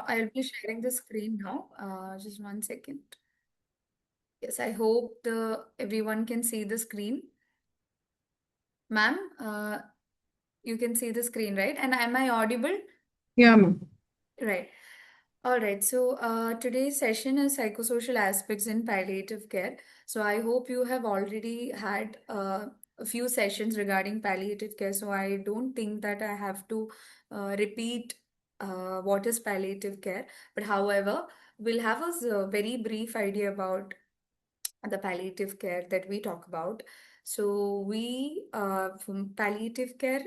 I'll be sharing the screen now. Just 1 second. Yes, I hope the everyone can see the screen. Ma'am, you can see the screen, right? And am I audible? Yeah, ma'am. Right. All right. So today's session is psychosocial aspects in palliative care. So I hope you have already had a few sessions regarding palliative care. So I don't think that I have to repeat what is palliative care. But however, we'll have a very brief idea about the palliative care that we talk about. So from palliative care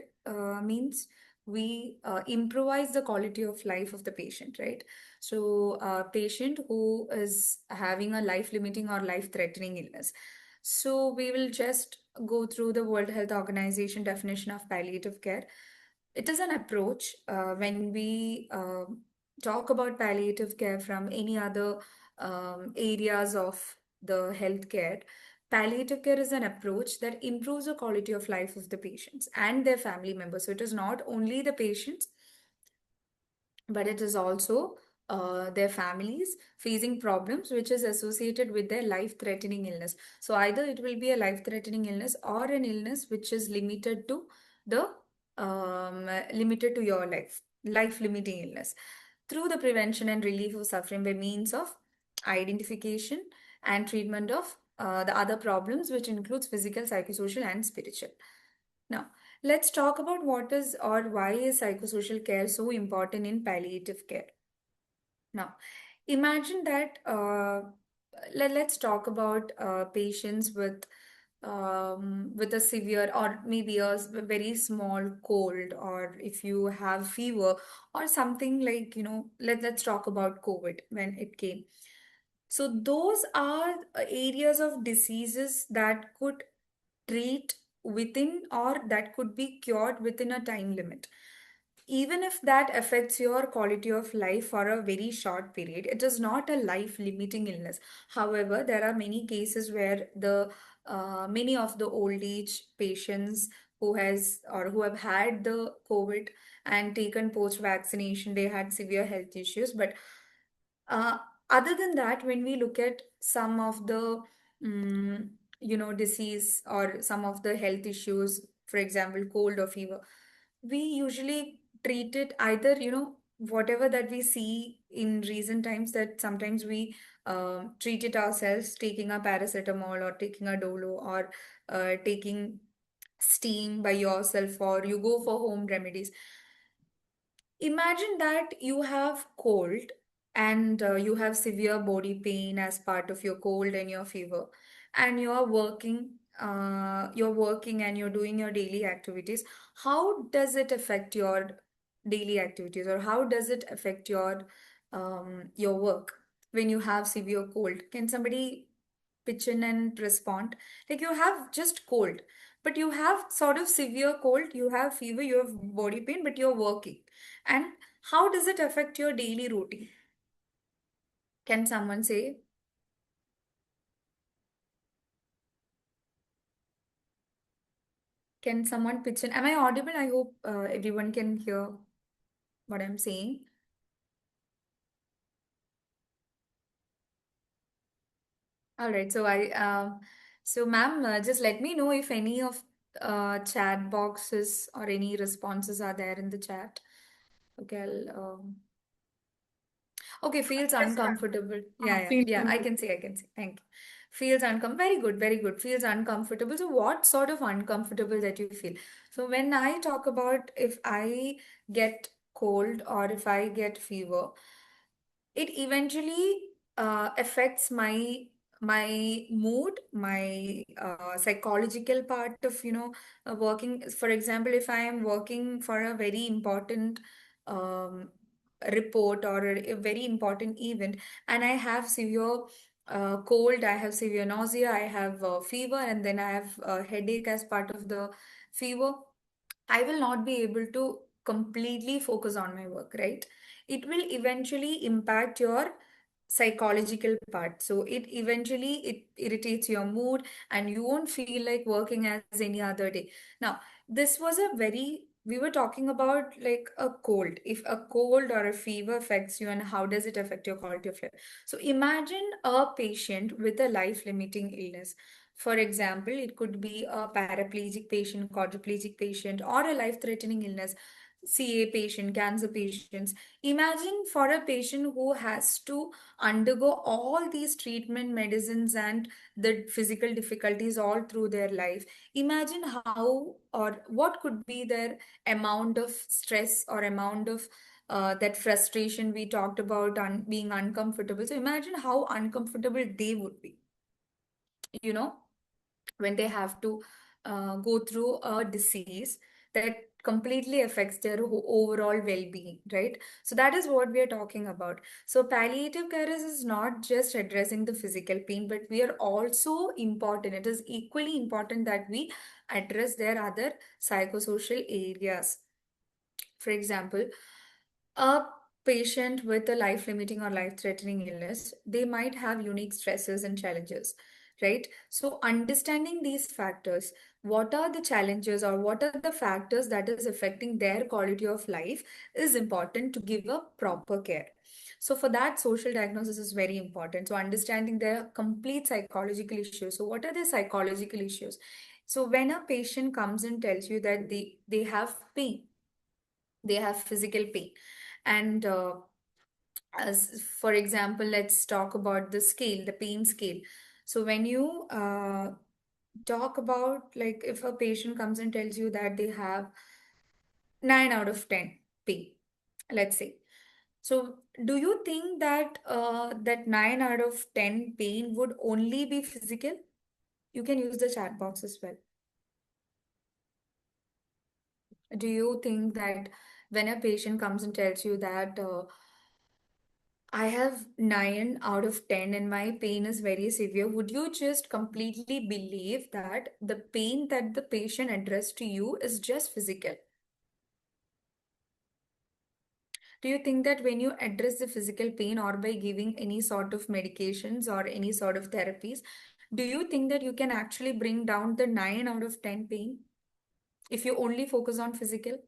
means we improvise the quality of life of the patient, right? So a patient who is having a life-limiting or life-threatening illness. So we will just go through the World Health Organization definition of palliative care. It is an approach when we talk about palliative care from any other areas of the healthcare. Palliative care is an approach that improves the quality of life of the patients and their family members. So it is not only the patients, but it is also their families facing problems which is associated with their life-threatening illness. So either it will be a life-threatening illness or an illness which is the limited to your life-limiting illness through the prevention and relief of suffering by means of identification and treatment of the other problems, which includes physical, psychosocial, and spiritual. Now, let's talk about what is or why is psychosocial care so important in palliative care. Now, imagine that let's talk about patients with a severe or maybe very small cold, or if you have fever or something like, let's talk about COVID when it came. So those are areas of diseases that could treat within or that could be cured within a time limit. Even if that affects your quality of life for a very short period, it is not a life limiting illness. However, there are many cases where the many of the old age patients who have had the COVID and taken post vaccination, they had severe health issues. But uh, other than that, when we look at some of the mm disease or some of the health issues, for example, cold or fever, we usually treat it either, whatever that we see in recent times, that sometimes we treat it ourselves, taking a paracetamol or taking a Dolo or taking steam by yourself, or you go for home remedies. Imagine that you have cold and you have severe body pain as part of your cold and your fever, and you're working and you're doing your daily activities. How does it affect your daily activities, or how does it affect your work when you have severe cold? Can somebody pitch in and respond? Like, you have just cold, but you have sort of severe cold, you have fever, you have body pain, but you're working. And how does it affect your daily routine? Can someone say? Can someone pitch in? Am I audible? I hope everyone can hear what I'm saying. All right. So ma'am, just let me know if any of chat boxes or any responses are there in the chat. Okay. Okay, feels Yes, ma'am. uncomfortable. Yeah, yeah, Feel yeah. comfortable. I can see. Thank you. Feels uncomfortable. Very good, very good. Feels uncomfortable. So, what sort of uncomfortable that you feel? So, when I talk about if I get cold or if I get fever, it eventually affects my mood, my psychological part of working. For example, if I am working for a very important um, report or a very important event, and I have severe cold, I have severe nausea, I have fever, and then I have headache as part of the fever, I will not be able to completely focus on my work, right? It will eventually impact your psychological part. So it irritates your mood and you won't feel like working as any other day. Now, this was a very we were talking about like a cold. If a cold or a fever affects you, and how does it affect your quality of life? So imagine a patient with a life-limiting illness. For example, it could be a paraplegic patient, quadriplegic patient, or a life-threatening illness, CA patient, cancer patients. Imagine for a patient who has to undergo all these treatment, medicines, and the physical difficulties all through their life. Imagine how or what could be their amount of stress or amount of that frustration we talked about on being uncomfortable. So imagine how uncomfortable they would be, you know, when they have to go through a disease that completely affects their overall well-being, right? So that is what we are talking about. So palliative care is not just addressing the physical pain, but we are also important. It is equally important that we address their other psychosocial areas. For example, a patient with a life limiting or life threatening illness, they might have unique stresses and challenges, right? So, understanding these factors, what are the challenges or what are the factors that is affecting their quality of life, is important to give a proper care. So, for that, social diagnosis is very important. So, understanding their complete psychological issues. So, what are the psychological issues? So, when a patient comes and tells you that they have pain, they have physical pain, and as for example, let's talk about the scale, the pain scale. So when you talk about, like, if a patient comes and tells you that they have 9 out of 10 pain, let's say, so do you think that that 9 out of 10 pain would only be physical? You can use the chat box as well. Do you think that when a patient comes and tells you that I have 9 out of 10 and my pain is very severe, would you just completely believe that the pain that the patient addressed to you is just physical? Do you think that when you address the physical pain or by giving any sort of medications or any sort of therapies, do you think that you can actually bring down the 9 out of 10 pain if you only focus on physical?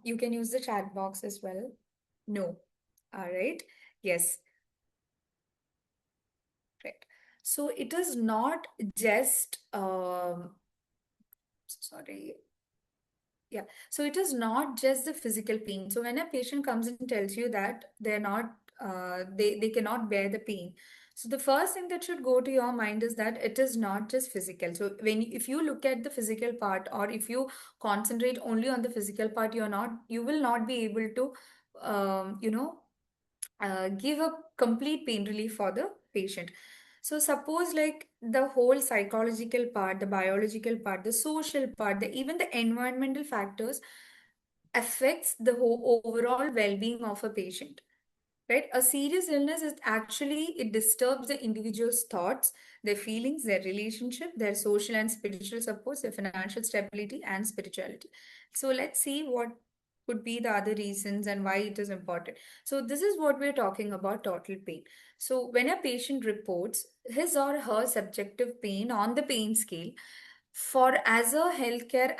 You can use the chat box as well. No. All right. Yes. Right. So it is not just sorry. Yeah. So it is not just the physical pain. So when a patient comes and tells you that they're not they cannot bear the pain. So the first thing that should go to your mind is that it is not just physical. So if you look at the physical part, or if you concentrate only on the physical part, you will not be able to you know give a complete pain relief for the patient. So suppose like the whole psychological part, the biological part, the social part, even the environmental factors affects the whole overall well-being of a patient. Right? A serious illness is actually, it disturbs the individual's thoughts, their feelings, their relationship, their social and spiritual supports, their financial stability and spirituality. So let's see what could be the other reasons and why it is important. So this is what we're talking about, total pain. So when a patient reports his or her subjective pain on the pain scale, for as a healthcare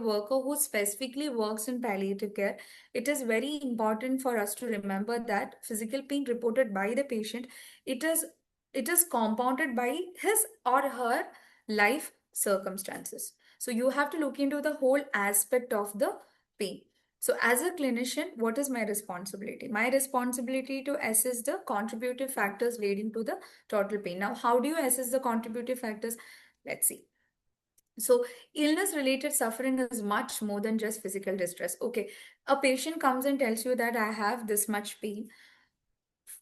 worker who specifically works in palliative care, it is very important for us to remember that physical pain reported by the patient, it is it is compounded by his or her life circumstances. So you have to look into the whole aspect of the pain. So as a clinician, what is my responsibility? My responsibility to assess the contributive factors leading to the total pain. Now, how do you assess the contributive factors? Let's see. So, illness related suffering is much more than just physical distress. Okay, a patient comes and tells you that I have this much pain.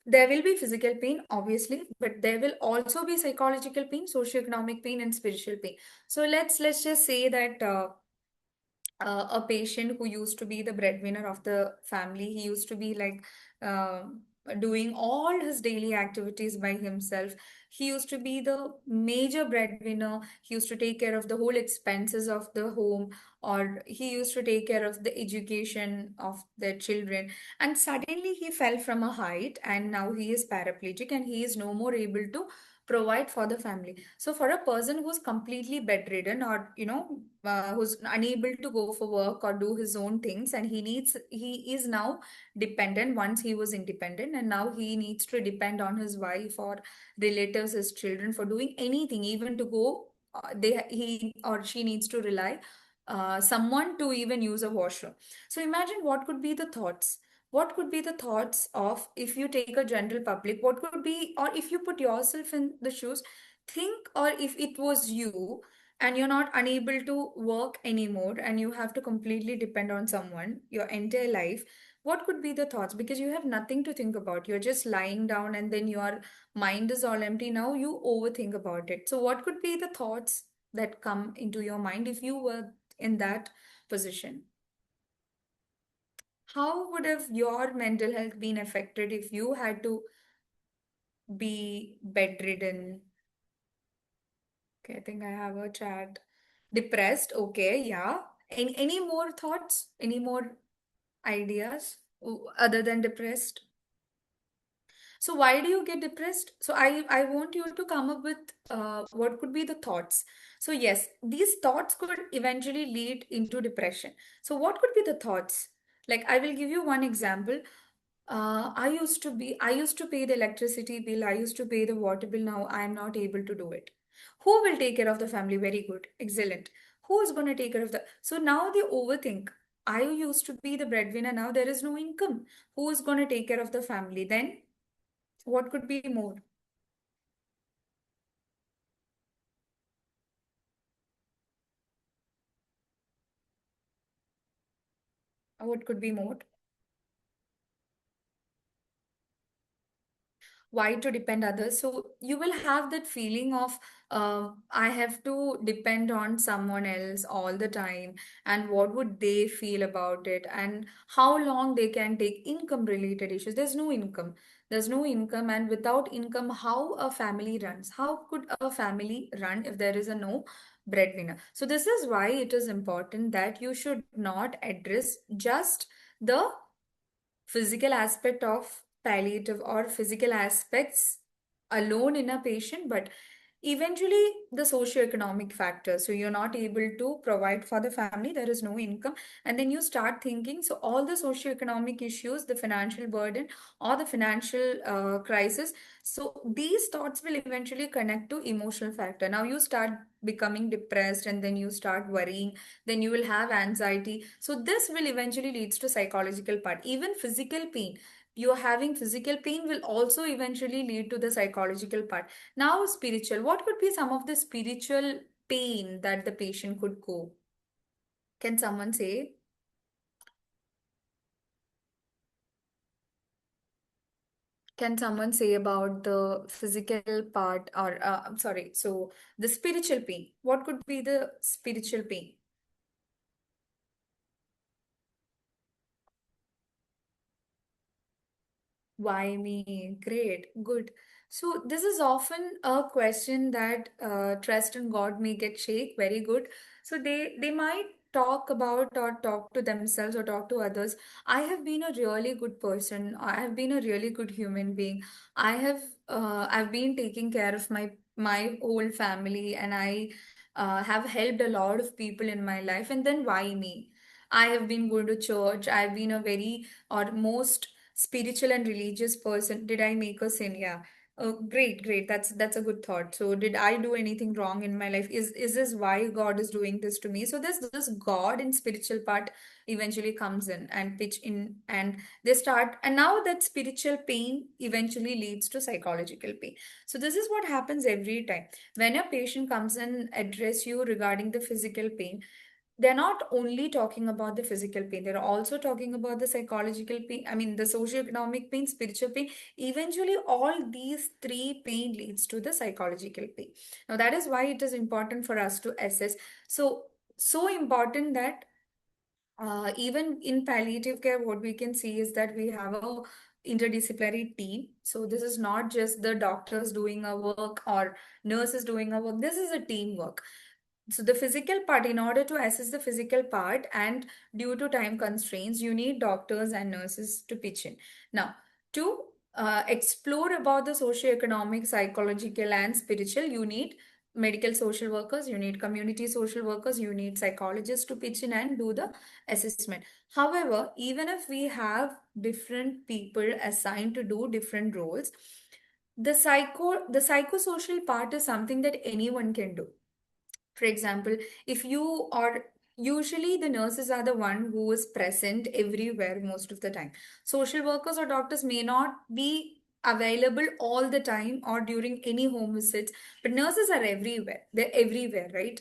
There will be physical pain, obviously, but there will also be psychological pain, socioeconomic pain, and spiritual pain. So let's just say that a patient who used to be the breadwinner of the family. He used to be like doing all his daily activities by himself. He used to be the major breadwinner. He used to take care of the whole expenses of the home, or he used to take care of the education of the children. And suddenly he fell from a height, and now he is paraplegic and he is no more able to provide for the family. So for a person who's completely bedridden, or who's unable to go for work or do his own things, and he is now dependent. Once he was independent, and now he needs to depend on his wife or relatives, his children, for doing anything, even to go, they he or she needs to rely someone to even use a washroom. So imagine what could be the thoughts. What could be the thoughts of, if you take a general public, what could be, or if you put yourself in the shoes, think, or if it was you and you're not unable to work anymore and you have to completely depend on someone your entire life, what could be the thoughts? Because you have nothing to think about. You're just lying down and then your mind is all empty. Now you overthink about it. So, what could be the thoughts that come into your mind if you were in that position? How would have your mental health been affected if you had to be bedridden? Okay, I think I have a chat. Depressed, okay, yeah. Any more thoughts? Any more ideas other than depressed? So why do you get depressed? So I want you to come up with what could be the thoughts. So yes, these thoughts could eventually lead into depression. So what could be the thoughts? Like I will give you one example. I used to pay the electricity bill, I used to pay the water bill, now I am not able to do it. Who will take care of the family? Very good, excellent. Who is going to take care of the, so now they overthink. I used to be the breadwinner, now there is no income. Who is going to take care of the family? Then what could be more? What could be more? Why to depend others? So you will have that feeling of I have to depend on someone else all the time, and what would they feel about it, and how long they can take. Income related issues. There's no income, and without income, how a family runs? How could a family run if there is a no breadwinner? So this is why it is important that you should not address just the physical aspect of palliative or physical aspects alone in a patient, but eventually the socioeconomic factor. So you're not able to provide for the family, there is no income, and then you start thinking. So all the socioeconomic issues, the financial burden or the financial crisis. So these thoughts will eventually connect to emotional factor. Now you start becoming depressed, and then you start worrying, then you will have anxiety. So this will eventually leads to psychological part. Even physical pain, you're having physical pain will also eventually lead to the psychological part. Now spiritual, what could be some of the spiritual pain that the patient could go? Can someone say? Can someone say about the physical part, or I'm sorry, so the spiritual pain, what could be the spiritual pain? Why me? Great, good. So this is often a question that trust in God make it shake. Very good. So they might talk about or talk to themselves or talk to others. I have been a really good person. I have been a really good human being. I've been taking care of my whole family, and I have helped a lot of people in my life. And then why me? I have been going to church. I've been a very or most spiritual and religious person. Did I make a sin? Yeah. Oh, great, great. That's a good thought. So, did I do anything wrong in my life? Is this why God is doing this to me? So, this God in spiritual part eventually comes in and pitch in, and they start. And now that spiritual pain eventually leads to psychological pain. So, this is what happens every time when a patient comes and address you regarding the physical pain. They're not only talking about the physical pain, they're also talking about the psychological pain, I mean, the socioeconomic pain, spiritual pain. Eventually, all these three pain leads to the psychological pain. Now, that is why it is important for us to assess. So important that even in palliative care, what we can see is that we have a interdisciplinary team. So this is not just the doctors doing a work or nurses doing a work. This is a teamwork. So the physical part, in order to assess the physical part, and due to time constraints, you need doctors and nurses to pitch in. Now, to explore about the socio-economic, psychological, and spiritual, you need medical social workers, you need community social workers, you need psychologists to pitch in and do the assessment. However, even if we have different people assigned to do different roles, the psychosocial part is something that anyone can do. For example, if you are usually the nurses are the one who is present everywhere most of the time. Social workers or doctors may not be available all the time or during any home visits, but nurses are everywhere. They're everywhere, right?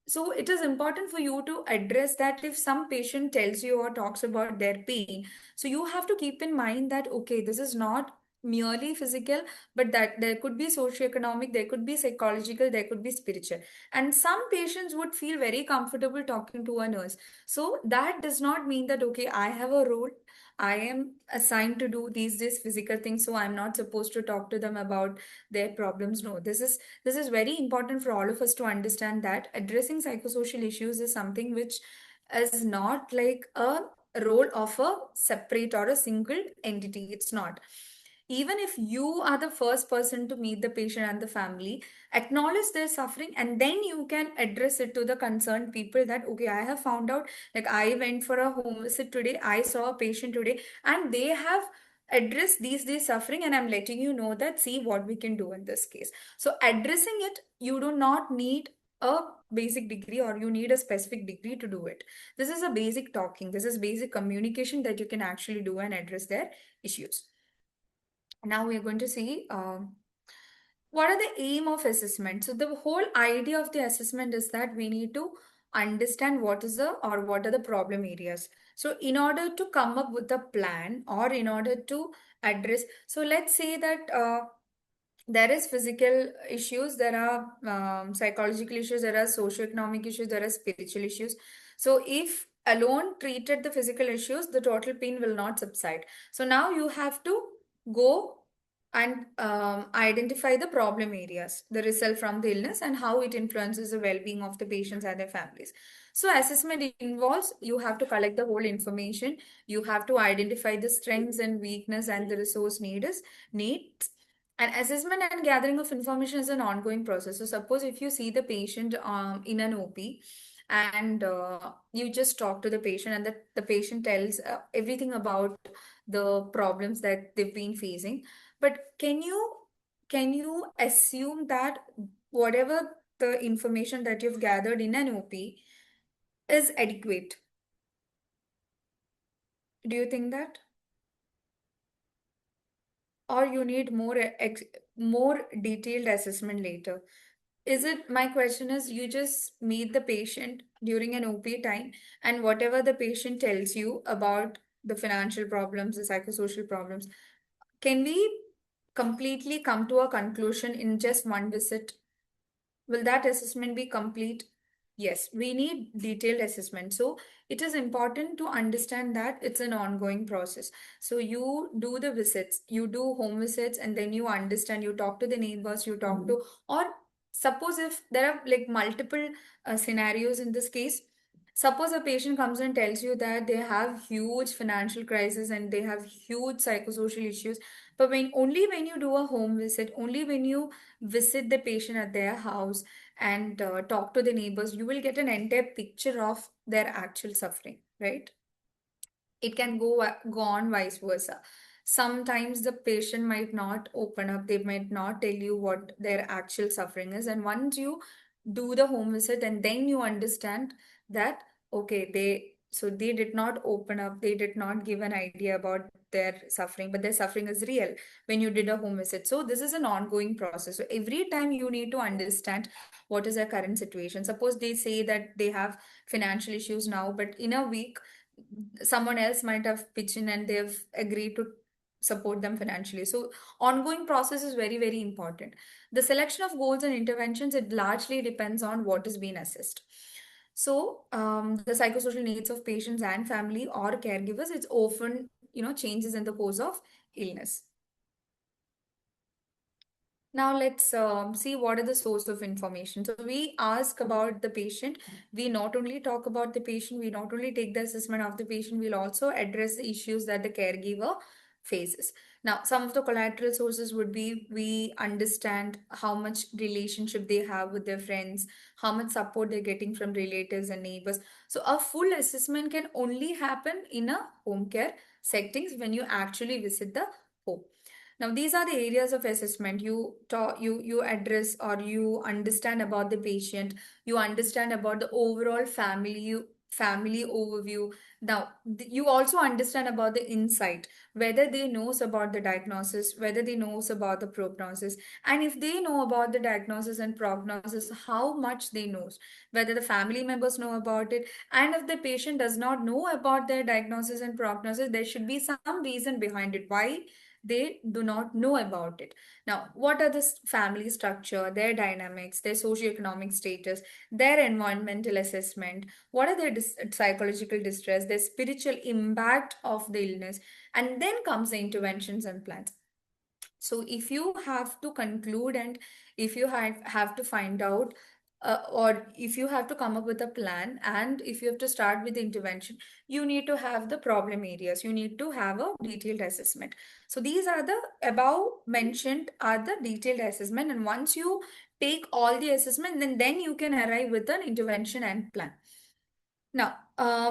So it is important for you to address that if some patient tells you or talks about their pain. So you have to keep in mind that, okay, this is not merely physical, but that there could be socioeconomic, there could be psychological, there could be spiritual. And some patients would feel very comfortable talking to a nurse. So that does not mean that, okay, I have a role. I am assigned to do these physical things, so I'm not supposed to talk to them about their problems. No, this is very important for all of us to understand that addressing psychosocial issues is something which is not like a role of a separate or a single entity. It's not. Even if you are the first person to meet the patient and the family, acknowledge their suffering, and then you can address it to the concerned people that, okay, I have found out, like I went for a home visit today, I saw a patient today, and they have address these suffering, and I'm letting you know that, see what we can do in this case. So addressing it, you do not need a basic degree or you need a specific degree to do it. This is a basic talking, this is basic communication that you can actually do and address their issues. Now we are going to see what are the aim of assessment. So the whole idea of the assessment is that we need to understand what is the or what are the problem areas. So in order to come up with a plan or in order to address, so let's say that there is physical issues, there are psychological issues, there are socioeconomic issues, there are spiritual issues. So if alone treated the physical issues, the total pain will not subside. So now you have to go and identify the problem areas, the result from the illness, and how it influences the well-being of the patients and their families. So assessment involves you have to collect the whole information, you have to identify the strengths and weakness and the resource needs. And assessment and gathering of information is an ongoing process. So suppose if you see the patient in an OP, and you just talk to the patient, and the patient tells everything about the problems that they've been facing. But can you assume that whatever the information that you've gathered in an OP is adequate? Do you think that? Or you need more detailed assessment later? Is it, my question is, you just meet the patient during an OP time, and whatever the patient tells you about the financial problems, the psychosocial problems, can we completely come to a conclusion in just one visit? Will that assessment be complete? Yes, we need detailed assessment. So it is important to understand that it's an ongoing process. So you do the visits, you do home visits, and then you understand, you talk to the neighbors, you talk to, or suppose if there are like multiple scenarios in this case. Suppose a patient comes and tells you that they have huge financial crisis and they have huge psychosocial issues. But when you do a home visit, only when you visit the patient at their house and talk to the neighbors, you will get an entire picture of their actual suffering, right? It can go on vice versa. Sometimes the patient might not open up, they might not tell you what their actual suffering is. And once you do the home visit, and then you understand that, okay, they did not open up, they did not give an idea about their suffering, but their suffering is real when you did a home visit. So this is an ongoing process. So every time you need to understand what is their current situation. Suppose they say that they have financial issues now, but in a week someone else might have pitched in and they've agreed to support them financially. So ongoing process is very, very important. The selection of goals and interventions, it largely depends on what is being assessed. So the psychosocial needs of patients and family or caregivers, it's often, changes in the course of illness. Now let's see what are the source of information. So we ask about the patient. We not only talk about the patient, we not only take the assessment of the patient, we'll also address the issues that the caregiver phases. Now, some of the collateral sources would be we understand how much relationship they have with their friends, how much support they're getting from relatives and neighbors. So, a full assessment can only happen in a home care settings when you actually visit the home. Now, these are the areas of assessment you talk, you address or you understand about the patient. You understand about the overall family overview. Now, you also understand about the insight, whether they knows about the diagnosis, whether they knows about the prognosis, and if they know about the diagnosis and prognosis, how much they knows, whether the family members know about it, and if the patient does not know about their diagnosis and prognosis, there should be some reason behind it why they do not know about it. Now, what are the family structure, their dynamics, their socioeconomic status, their environmental assessment, what are their psychological distress, their spiritual impact of the illness, and then comes the interventions and plans. So if you have to conclude and if you have to find out or if you have to come up with a plan and if you have to start with the intervention, you need to have the problem areas. You need to have a detailed assessment. So these are the above mentioned are the detailed assessment. And once you take all the assessment, then you can arrive with an intervention and plan. Now,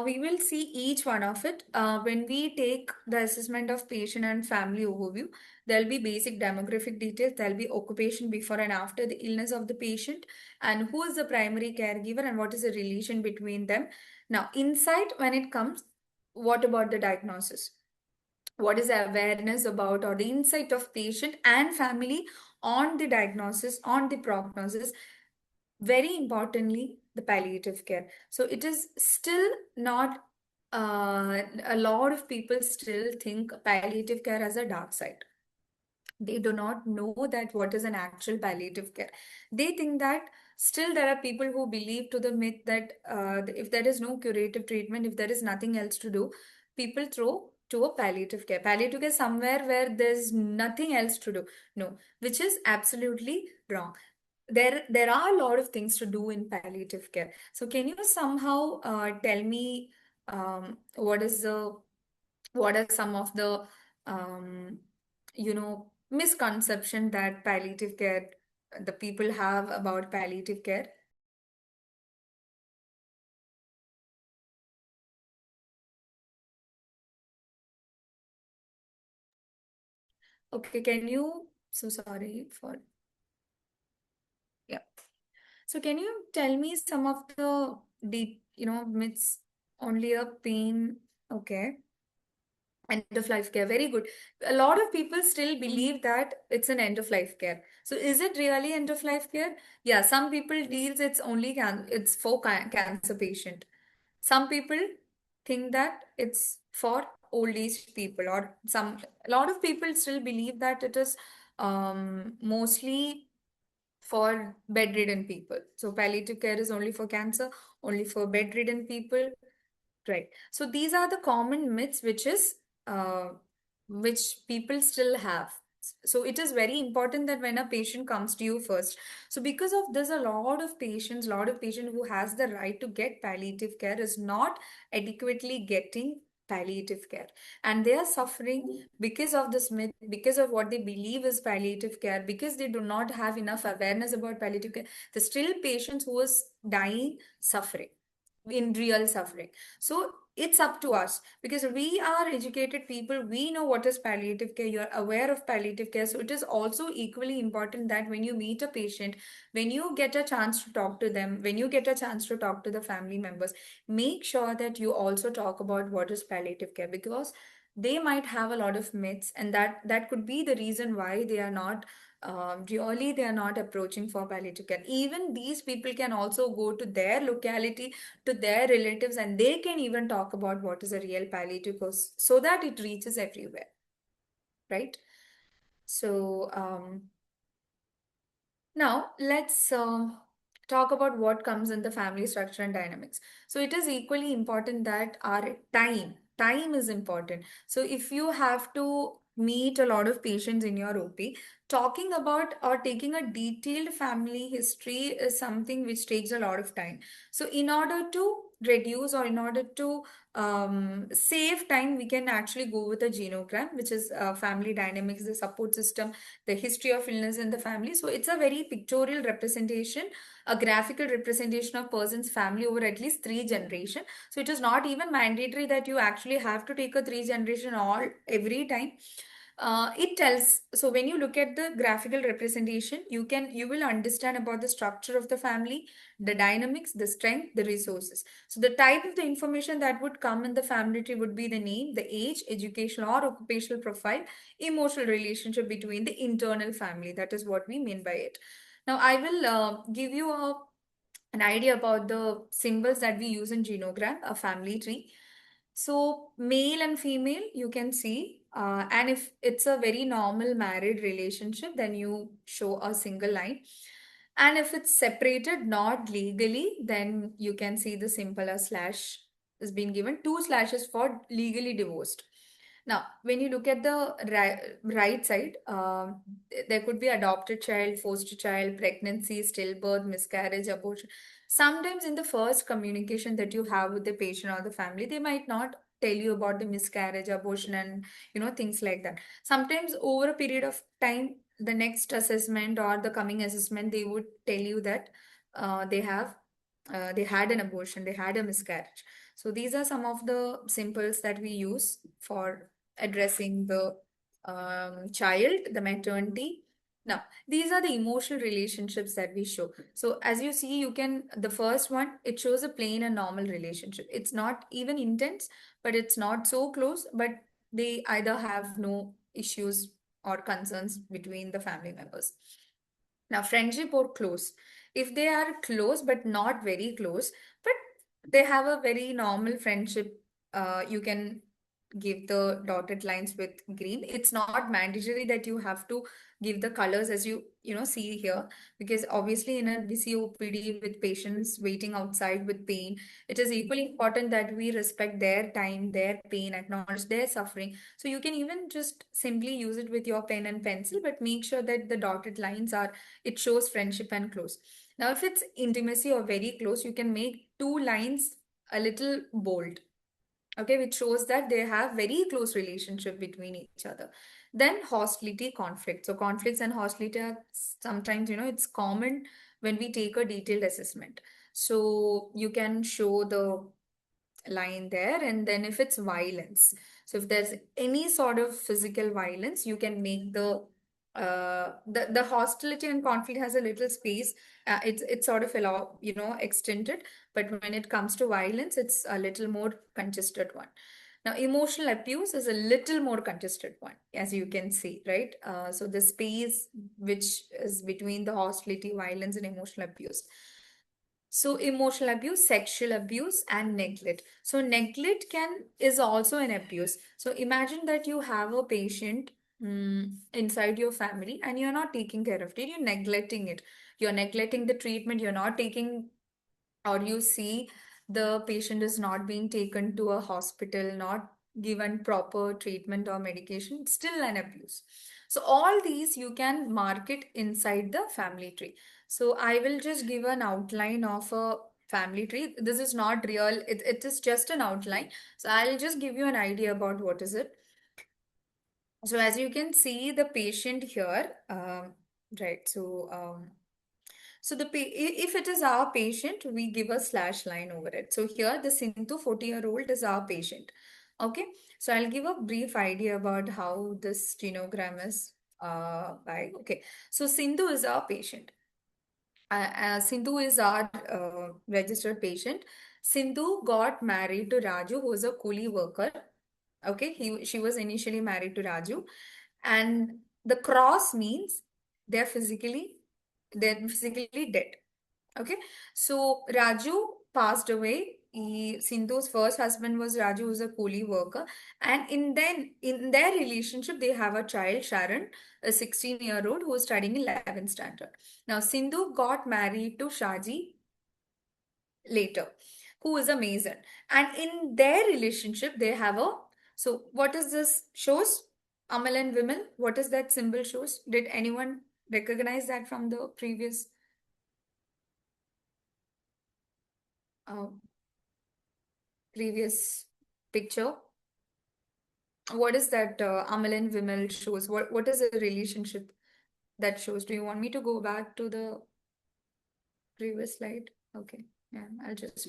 we will see each one of it. When we take the assessment of patient and family overview, there'll be basic demographic details, there'll be occupation before and after the illness of the patient, and who is the primary caregiver and what is the relation between them. Now, insight when it comes, what about the diagnosis? What is the awareness about or the insight of patient and family on the diagnosis, on the prognosis, very importantly, the palliative care. So it is still not, a lot of people still think palliative care as a dark side. They do not know that what is an actual palliative care. They think that still there are people who believe to the myth that if there is no curative treatment, if there is nothing else to do, people throw to a palliative care. Palliative care somewhere where there's nothing else to do. No, which is absolutely wrong. There are a lot of things to do in palliative care. So can you somehow tell me what are some of the um, misconception that palliative care the people have about palliative care? Okay, can you? So sorry for yeah. So can you tell me some of the deep myths? Only a pain. Okay. End of life care, very good. A lot of people still believe that it's an end of life care. So is it really end of life care? Yeah, some people deals it's only it's for cancer patient. Some people think that it's for old age people, or some a lot of people still believe that it is mostly for bedridden people. So palliative care is only for cancer, only for bedridden people. Right. So these are the common myths uh, which people still have. So it is very important that when a patient comes to you first. So because of this, a lot of patients who has the right to get palliative care is not adequately getting palliative care. And they are suffering because of this myth, because of what they believe is palliative care, because they do not have enough awareness about palliative care. The still patients who is dying, suffering in real suffering. So it's up to us because we are educated people. We know what is palliative care. You're aware of palliative care. So it is also equally important that when you meet a patient, when you get a chance to talk to them, when you get a chance to talk to the family members, make sure that you also talk about what is palliative care because they might have a lot of myths and that could be the reason why they are not really they are not approaching for palliative care. Even these people can also go to their locality, to their relatives, and they can even talk about what is a real palliative care so that it reaches everywhere, right? So now, let's talk about what comes in the family structure and dynamics. So, it is equally important that our time is important. So, if you have to meet a lot of patients in your OP, talking about or taking a detailed family history is something which takes a lot of time. So, in order to reduce or in order to save time, we can actually go with a genogram, which is family dynamics, the support system, the history of illness in the family. So it's a very pictorial representation, a graphical representation of person's family over at least three generations. So it is not even mandatory that you actually have to take a three generation all every time. It tells, so when you look at the graphical representation, you will understand about the structure of the family, the dynamics, the strength, the resources. So the type of the information that would come in the family tree would be the name, the age, educational or occupational profile, emotional relationship between the internal family. That is what we mean by it. Now I will give you an idea about the symbols that we use in genogram, a family tree. So male and female, you can see, and if it's a very normal married relationship, then you show a single line. And if it's separated, not legally, then you can see the symbol a slash is being given, two slashes for legally divorced. Now, when you look at the right side, there could be adopted child, foster child, pregnancy, stillbirth, miscarriage, abortion. Sometimes in the first communication that you have with the patient or the family, they might not tell you about the miscarriage, abortion, and things like that. Sometimes over a period of time, the next assessment or the coming assessment, they would tell you that they had an abortion, they had a miscarriage. So these are some of the symbols that we use for addressing the child, the maternity. Now, these are the emotional relationships that we show. So as you see, the first one, it shows a plain and normal relationship. It's not even intense, but it's not so close, but they either have no issues or concerns between the family members. Now, friendship or close. If they are close but not very close, but they have a very normal friendship, you can give the dotted lines with green. It's not mandatory that you have to give the colors as you see here, because obviously in a busy OPD with patients waiting outside with pain, it is equally important that we respect their time, their pain, acknowledge their suffering. So you can even just simply use it with your pen and pencil, but make sure that the dotted lines are, it shows friendship and close. Now, if it's intimacy or very close, you can make two lines a little bold, okay, which shows that they have very close relationship between each other. Then hostility, conflict. So conflicts and hostility are sometimes, it's common when we take a detailed assessment. So you can show the line there, and then if it's violence, so if there's any sort of physical violence, you can make the hostility and conflict has a little space. It's sort of extended, but when it comes to violence, it's a little more congested one. Now emotional abuse is a little more congested one, as you can see, right? So the space which is between the hostility, violence, and emotional abuse. So emotional abuse, sexual abuse, and neglect. So neglect can is also an abuse. So imagine that you have a patient inside your family and you're not taking care of it. You're neglecting it. You're neglecting the treatment. You're not taking, or you see the patient is not being taken to a hospital, not given proper treatment or medication, it's still an abuse. So all these you can mark it inside the family tree. So I will just give an outline of a family tree. This is not real, it is just an outline. So I'll just give you an idea about what is it. So as you can see the patient here, right, so if it is our patient, we give a slash line over it. So here the Sindhu 40-year-old is our patient. Okay. So I'll give a brief idea about how this genogram is okay. So Sindhu is our patient. Sindhu is our registered patient. Sindhu got married to Raju, who is a coolie worker. Okay, she was initially married to Raju, and the cross means they're physically they're physically dead. Okay, so Raju passed away. Sindhu's first husband was Raju, who's a coolie worker, and in their relationship they have a child, Sharon, a 16-year-old who is studying in 11th standard. Now Sindhu got married to Shaji later, who is a mason, and in their relationship they have a. So what is this shows? Amal and Vimal. What is that symbol shows? Did anyone recognize that from the uh, previous? picture. What is that Amal and Vimal shows? What is the relationship that shows? Do you want me to go back to the previous slide? Okay, yeah, I'll just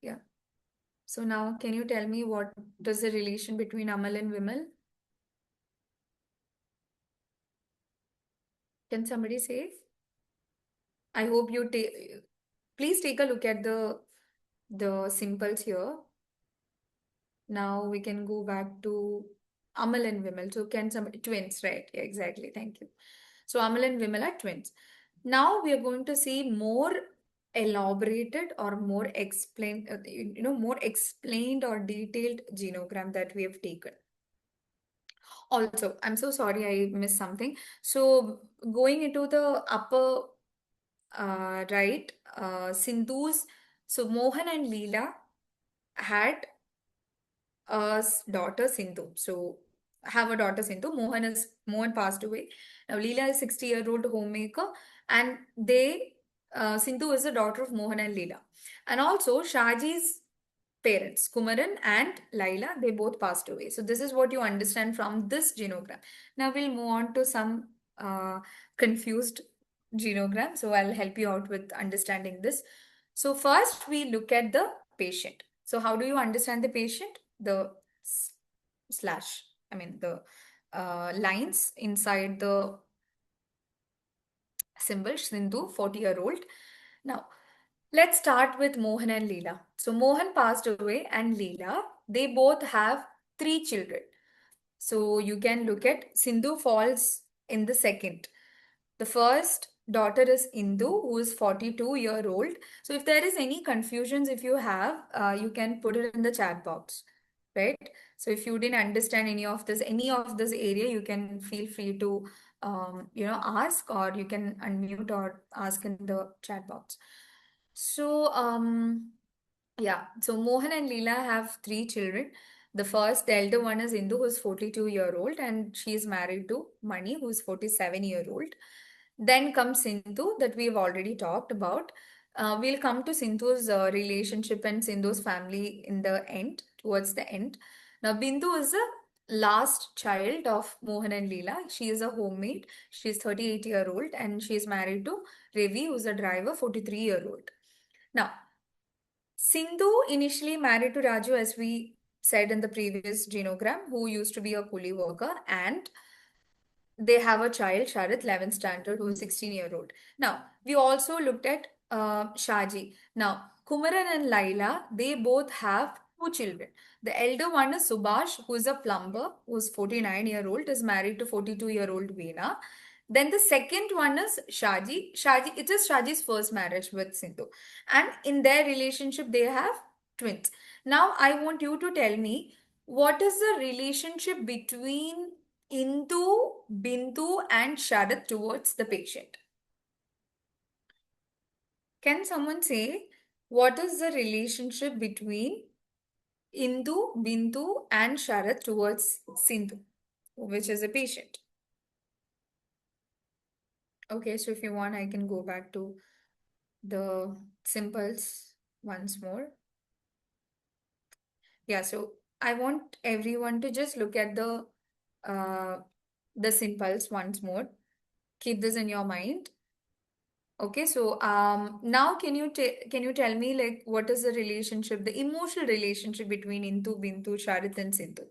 yeah. So now, can you tell me what does the relation between Amal and Vimal? Can somebody say? I hope you take. Please take a look at the symbols here. Now we can go back to Amal and Vimal. So can somebody twins, right? Yeah, exactly. Thank you. So Amal and Vimal are twins. Now we are going to see more elaborated or more explained, more explained or detailed genogram that we have taken. Also, I'm so sorry I missed something. So going into the upper right, Sindhu's, so Mohan and Leela had daughter Sindhu. So have a daughter Sindhu. Mohan passed away. Now Leela is 60-year-old homemaker, and Sindhu is the daughter of Mohan and Leela. And also Shaji's parents, Kumaran and Laila, they both passed away. So this is what you understand from this genogram. Now we'll move on to some confused genogram. So I'll help you out with understanding this. So first we look at the patient. So how do you understand the patient? The slash, I mean the lines inside the symbol Sindhu, 40-year-old. Now let's start with Mohan and Leela. So Mohan passed away and Leela, they both have three children. So you can look at Sindhu falls in the second. The first daughter is Indu, who is 42-year-old. So if there is any confusions, if you have, you can put it in the chat box, right? So if you didn't understand any of this area, you can feel free to, ask, or you can unmute or ask in the chat box. So, yeah, so Mohan and Leela have three children. The elder one is Indu, who's 42-year-old, and she is married to Mani, who's 47-year-old. Then comes Sindhu, that we've already talked about. We'll come to Sindhu's relationship and Sindhu's family in the end, towards the end. Now, Bindu is the last child of Mohan and Leela. She is a homemaid. She is 38-year-old, and she is married to Ravi, who's a driver, 43-year-old. Now, Sindhu initially married to Raju, as we said in the previous genogram, who used to be a coolie worker, and they have a child, Sharat, 11th standard, who is 16-year-old. Now, we also looked at Shaji. Now, Kumaran and Laila, they both have two children. The elder one is Subhash, who is a plumber, who is 49-year-old, is married to 42-year-old Veena. Then the second one is Shaji. It is Shaji's first marriage with Sindhu. And in their relationship, they have twins. Now, I want you to tell me what is the relationship between Indu, Bindu, and Sharad towards the patient. Can someone say what is the relationship between Indu, Bindu, and Sharad towards Sindhu, which is a patient? Okay, so if you want, I can go back to the symbols once more. Yeah, so I want everyone to just look at uh, the symbols once more. Keep this in your mind. Okay, so now can you tell me like what is the relationship, the emotional relationship between Intu, Bintu, Sharit, and Sindhu?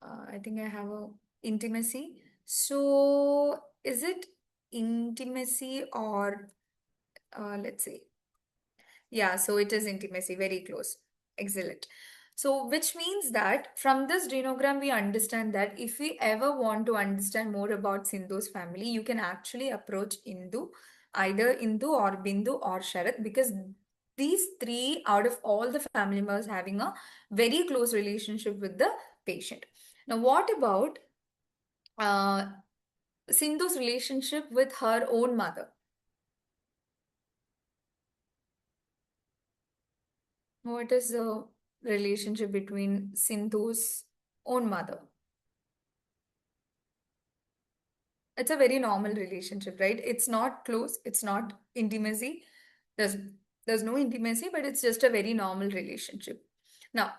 I think I have a intimacy. So is it intimacy or let's say, yeah, so it is intimacy, very close. Excellent. So, which means that from this genogram, we understand that if we ever want to understand more about Sindhu's family, you can actually approach either Indu or Bindu or Sharat, because these three out of all the family members having a very close relationship with the patient. Now, what about uh, Sindhu's relationship with her own mother? What is the relationship between Sindhu's own mother? It's a very normal relationship, right? It's not close, it's not intimacy. There's There's no intimacy, but it's just a very normal relationship. Now,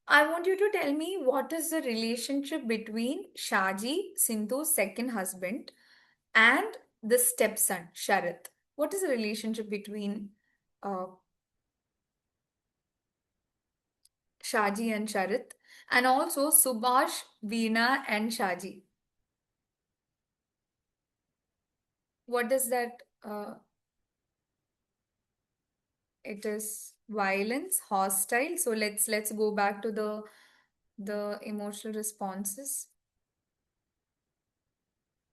I want you to tell me what is the relationship between Shaji, Sindhu's second husband, and the stepson, Sharath. What is the relationship between uh, Shaji and Sharath? And also Subhash, Veena, and Shaji. What is that? It is violence, hostile. So let's go back to the emotional responses.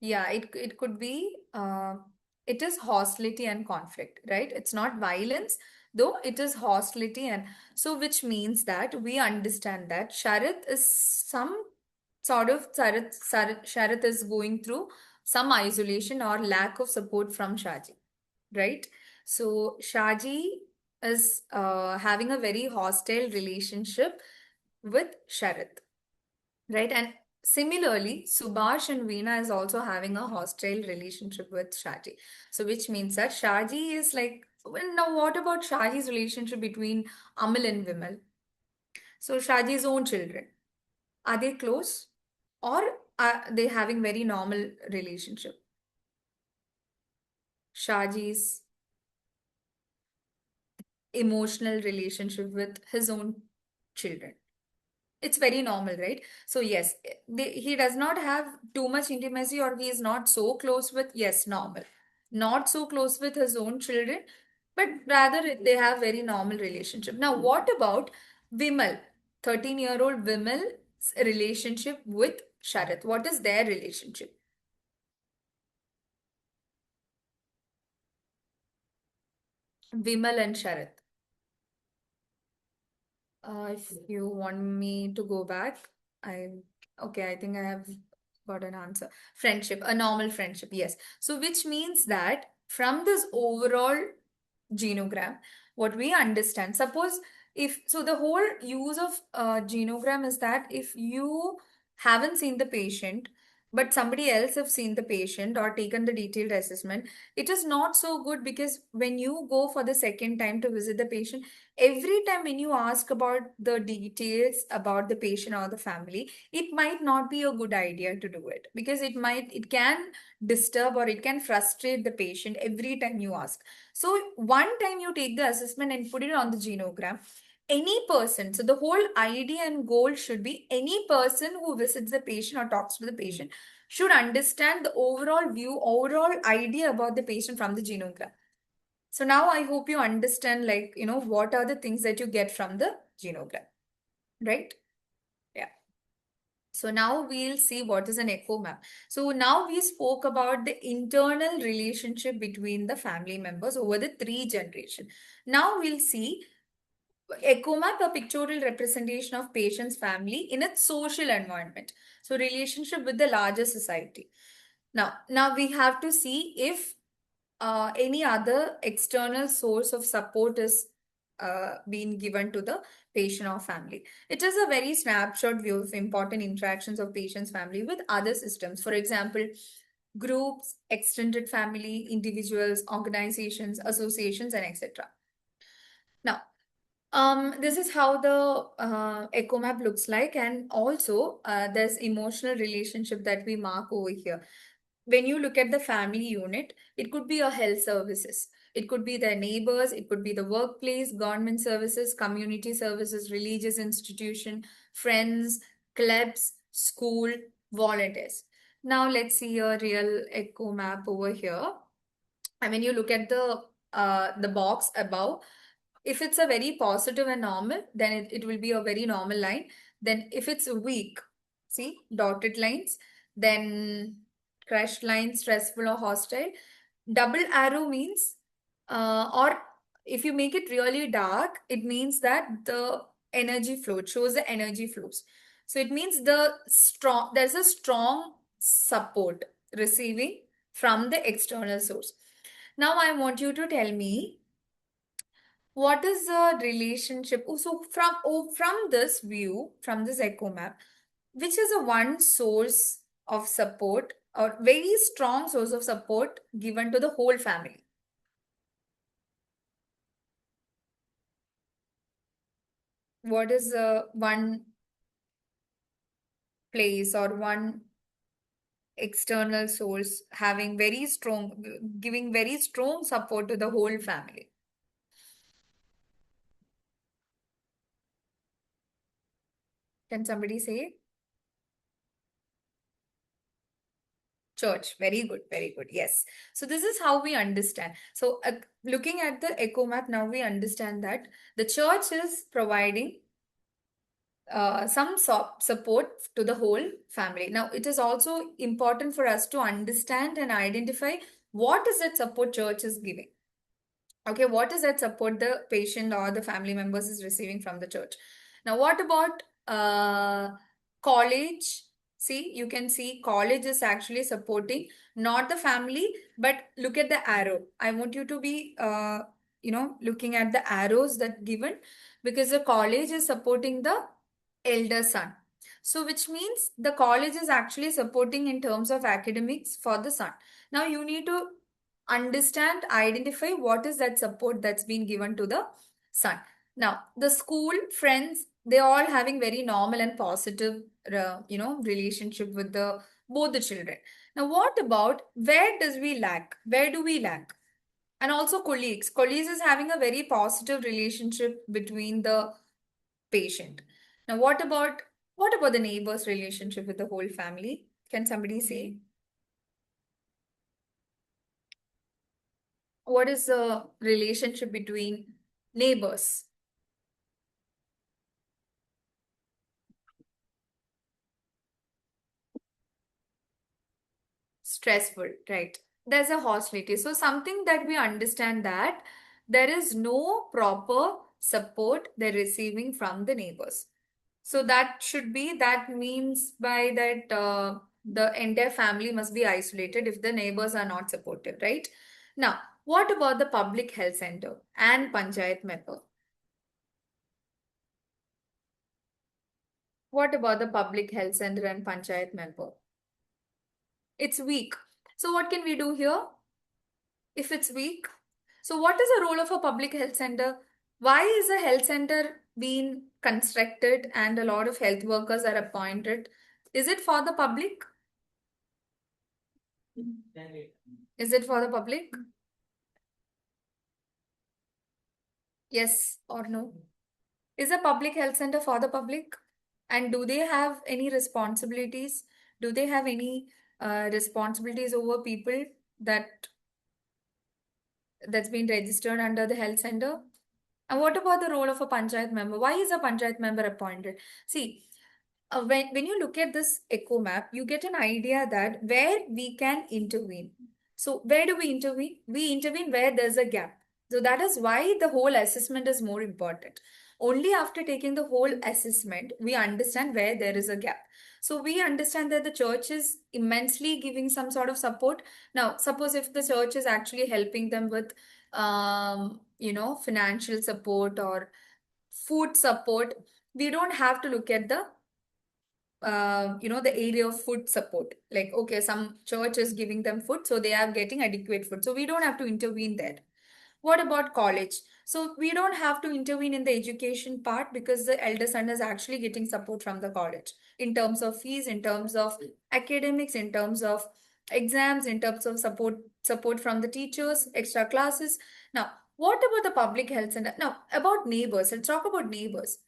Yeah, it could be it is hostility and conflict, right? It's not violence, though it is hostility, and so which means that we understand that Sharath is some sort of Sharath is going through some isolation or lack of support from Shaji, right? So Shaji is having a very hostile relationship with Sharath. Right. And similarly, Subhash and Veena is also having a hostile relationship with Shaji. So, which means that Shaji is like, well, now what about Shaji's relationship between Amal and Vimal? So, Shaji's own children, are they close or are they having very normal relationship? Shaji's emotional relationship with his own children. It's very normal, right? So yes, he does not have too much intimacy or he is not so close with, yes, normal. Not so close with his own children, but rather they have very normal relationship. Now, what about Vimal, 13-year-old Vimal's relationship with Sharath? What is their relationship? Vimal and Sharath. If you want me to go back, I okay, I think I have got an answer. Friendship, a normal friendship, yes. So which means that from this overall genogram, what we understand, suppose if so the whole use of genogram is that if you haven't seen the patient, but somebody else have seen the patient or taken the detailed assessment, it is not so good because when you go for the second time to visit the patient, every time when you ask about the details about the patient or the family, it might not be a good idea to do it because it can disturb or it can frustrate the patient every time you ask. So one time you take the assessment and put it on the genogram, any person, so the whole idea and goal should be any person who visits the patient or talks to the patient should understand the overall view, overall idea about the patient from the genogram. So now I hope you understand, like, what are the things that you get from the genogram, right? Yeah. So now we'll see what is an echo map. So now we spoke about the internal relationship between the family members over the three generation. Now we'll see echo map, a pictorial representation of patient's family in its social environment. So relationship with the larger society. Now we have to see if any other external source of support is being given to the patient or family. It is a very snapshot view of important interactions of patient's family with other systems. For example, groups, extended family, individuals, organizations, associations, and etc. Now, this is how the echo map looks like, and also there's emotional relationship that we mark over here. When you look at the family unit, it could be a health services, it could be their neighbors, it could be the workplace, government services, community services, religious institution, friends, clubs, school, volunteers. Now let's see a real echo map over here. And when you look at the box above, if it's a very positive and normal, then it will be a very normal line. Then if it's weak, see dotted lines, then crashed lines, stressful or hostile. Double arrow means, or if you make it really dark, it means that the energy flow, it shows the energy flows. So it means there's a strong support receiving from the external source. Now I want you to tell me what is the relationship? So from this view, from this echo map, which is a one source of support or very strong source of support given to the whole family? what is one place or one external source having very strong, giving very strong support to the whole family? Can somebody say? Church. Very good, very good. Yes. So this is how we understand. So looking at the echo map, now we understand that the church is providing some support to the whole family. Now, it is also important for us to understand and identify what is that support church is giving. Okay, what is that support the patient or the family members is receiving from the church? Now, what about college? See, you can see college is actually supporting not the family, but look at the arrow. I want you to be, looking at the arrows that given, because the college is supporting the elder son. So, which means the college is actually supporting in terms of academics for the son. Now, you need to understand, identify what is that support that's been given to the son. Now, the school friends, they all having very normal and positive, relationship with the both the children. Now, what about where does we lack? Where do we lack? And also colleagues. Colleagues is having a very positive relationship between the patient. Now, what about the neighbors' relationship with the whole family? Can somebody say? What is the relationship between neighbors? Stressful, right? There's a hostility. So something that we understand that there is no proper support they're receiving from the neighbors. So that should be, that means by that the entire family must be isolated if the neighbors are not supportive, right? Now, what about the public health center and panchayat member? What about the public health center and panchayat member? It's weak. So what can we do here if it's weak? So what is the role of a public health center? Why is a health center being constructed and a lot of health workers are appointed? Is it for the public? Is it for the public? Yes or no? Is a public health center for the public? And do they have any responsibilities? Do they have any responsibilities over people that that's been registered under the health center? And what about the role of a panchayat member? Why is a panchayat member appointed? See, when you look at this echo map, you get an idea that where we can intervene. So where do we intervene? We intervene where there's a gap. So that is why the whole assessment is more important. Only after taking the whole assessment, we understand where there is a gap. So we understand that the church is immensely giving some sort of support. Now, suppose if the church is actually helping them with, financial support or food support, we don't have to look at the area of food support. Like, okay, some church is giving them food, so they are getting adequate food. So we don't have to intervene there. What about college? So we don't have to intervene in the education part because the elder son is actually getting support from the college in terms of fees, in terms of academics, in terms of exams, in terms of support from the teachers, extra classes. Now, what about the public health center? Now, about neighbors. Let's talk about neighbors.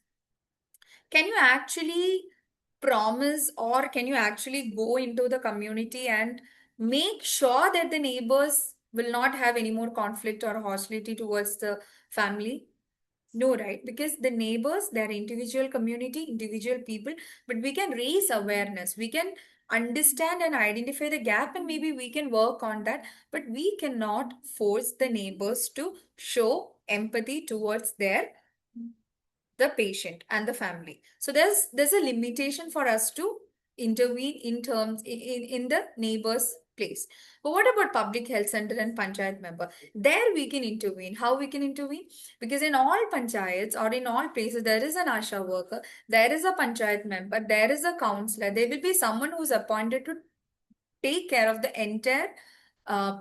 Can you actually promise, or can you actually go into the community and make sure that the neighbors will not have any more conflict or hostility towards the family? No, right? Because the neighbors, they're individual community, individual people, but we can raise awareness. We can understand and identify the gap, and maybe we can work on that. But we cannot force the neighbors to show empathy towards the patient and the family. So there's a limitation for us to intervene in terms in the neighbor's place. But what about public health center and panchayat member? There we can intervene. How we can intervene? Because in all panchayats or in all places, there is an ASHA worker, there is a panchayat member, there is a counselor, there will be someone who's appointed to take care of the entire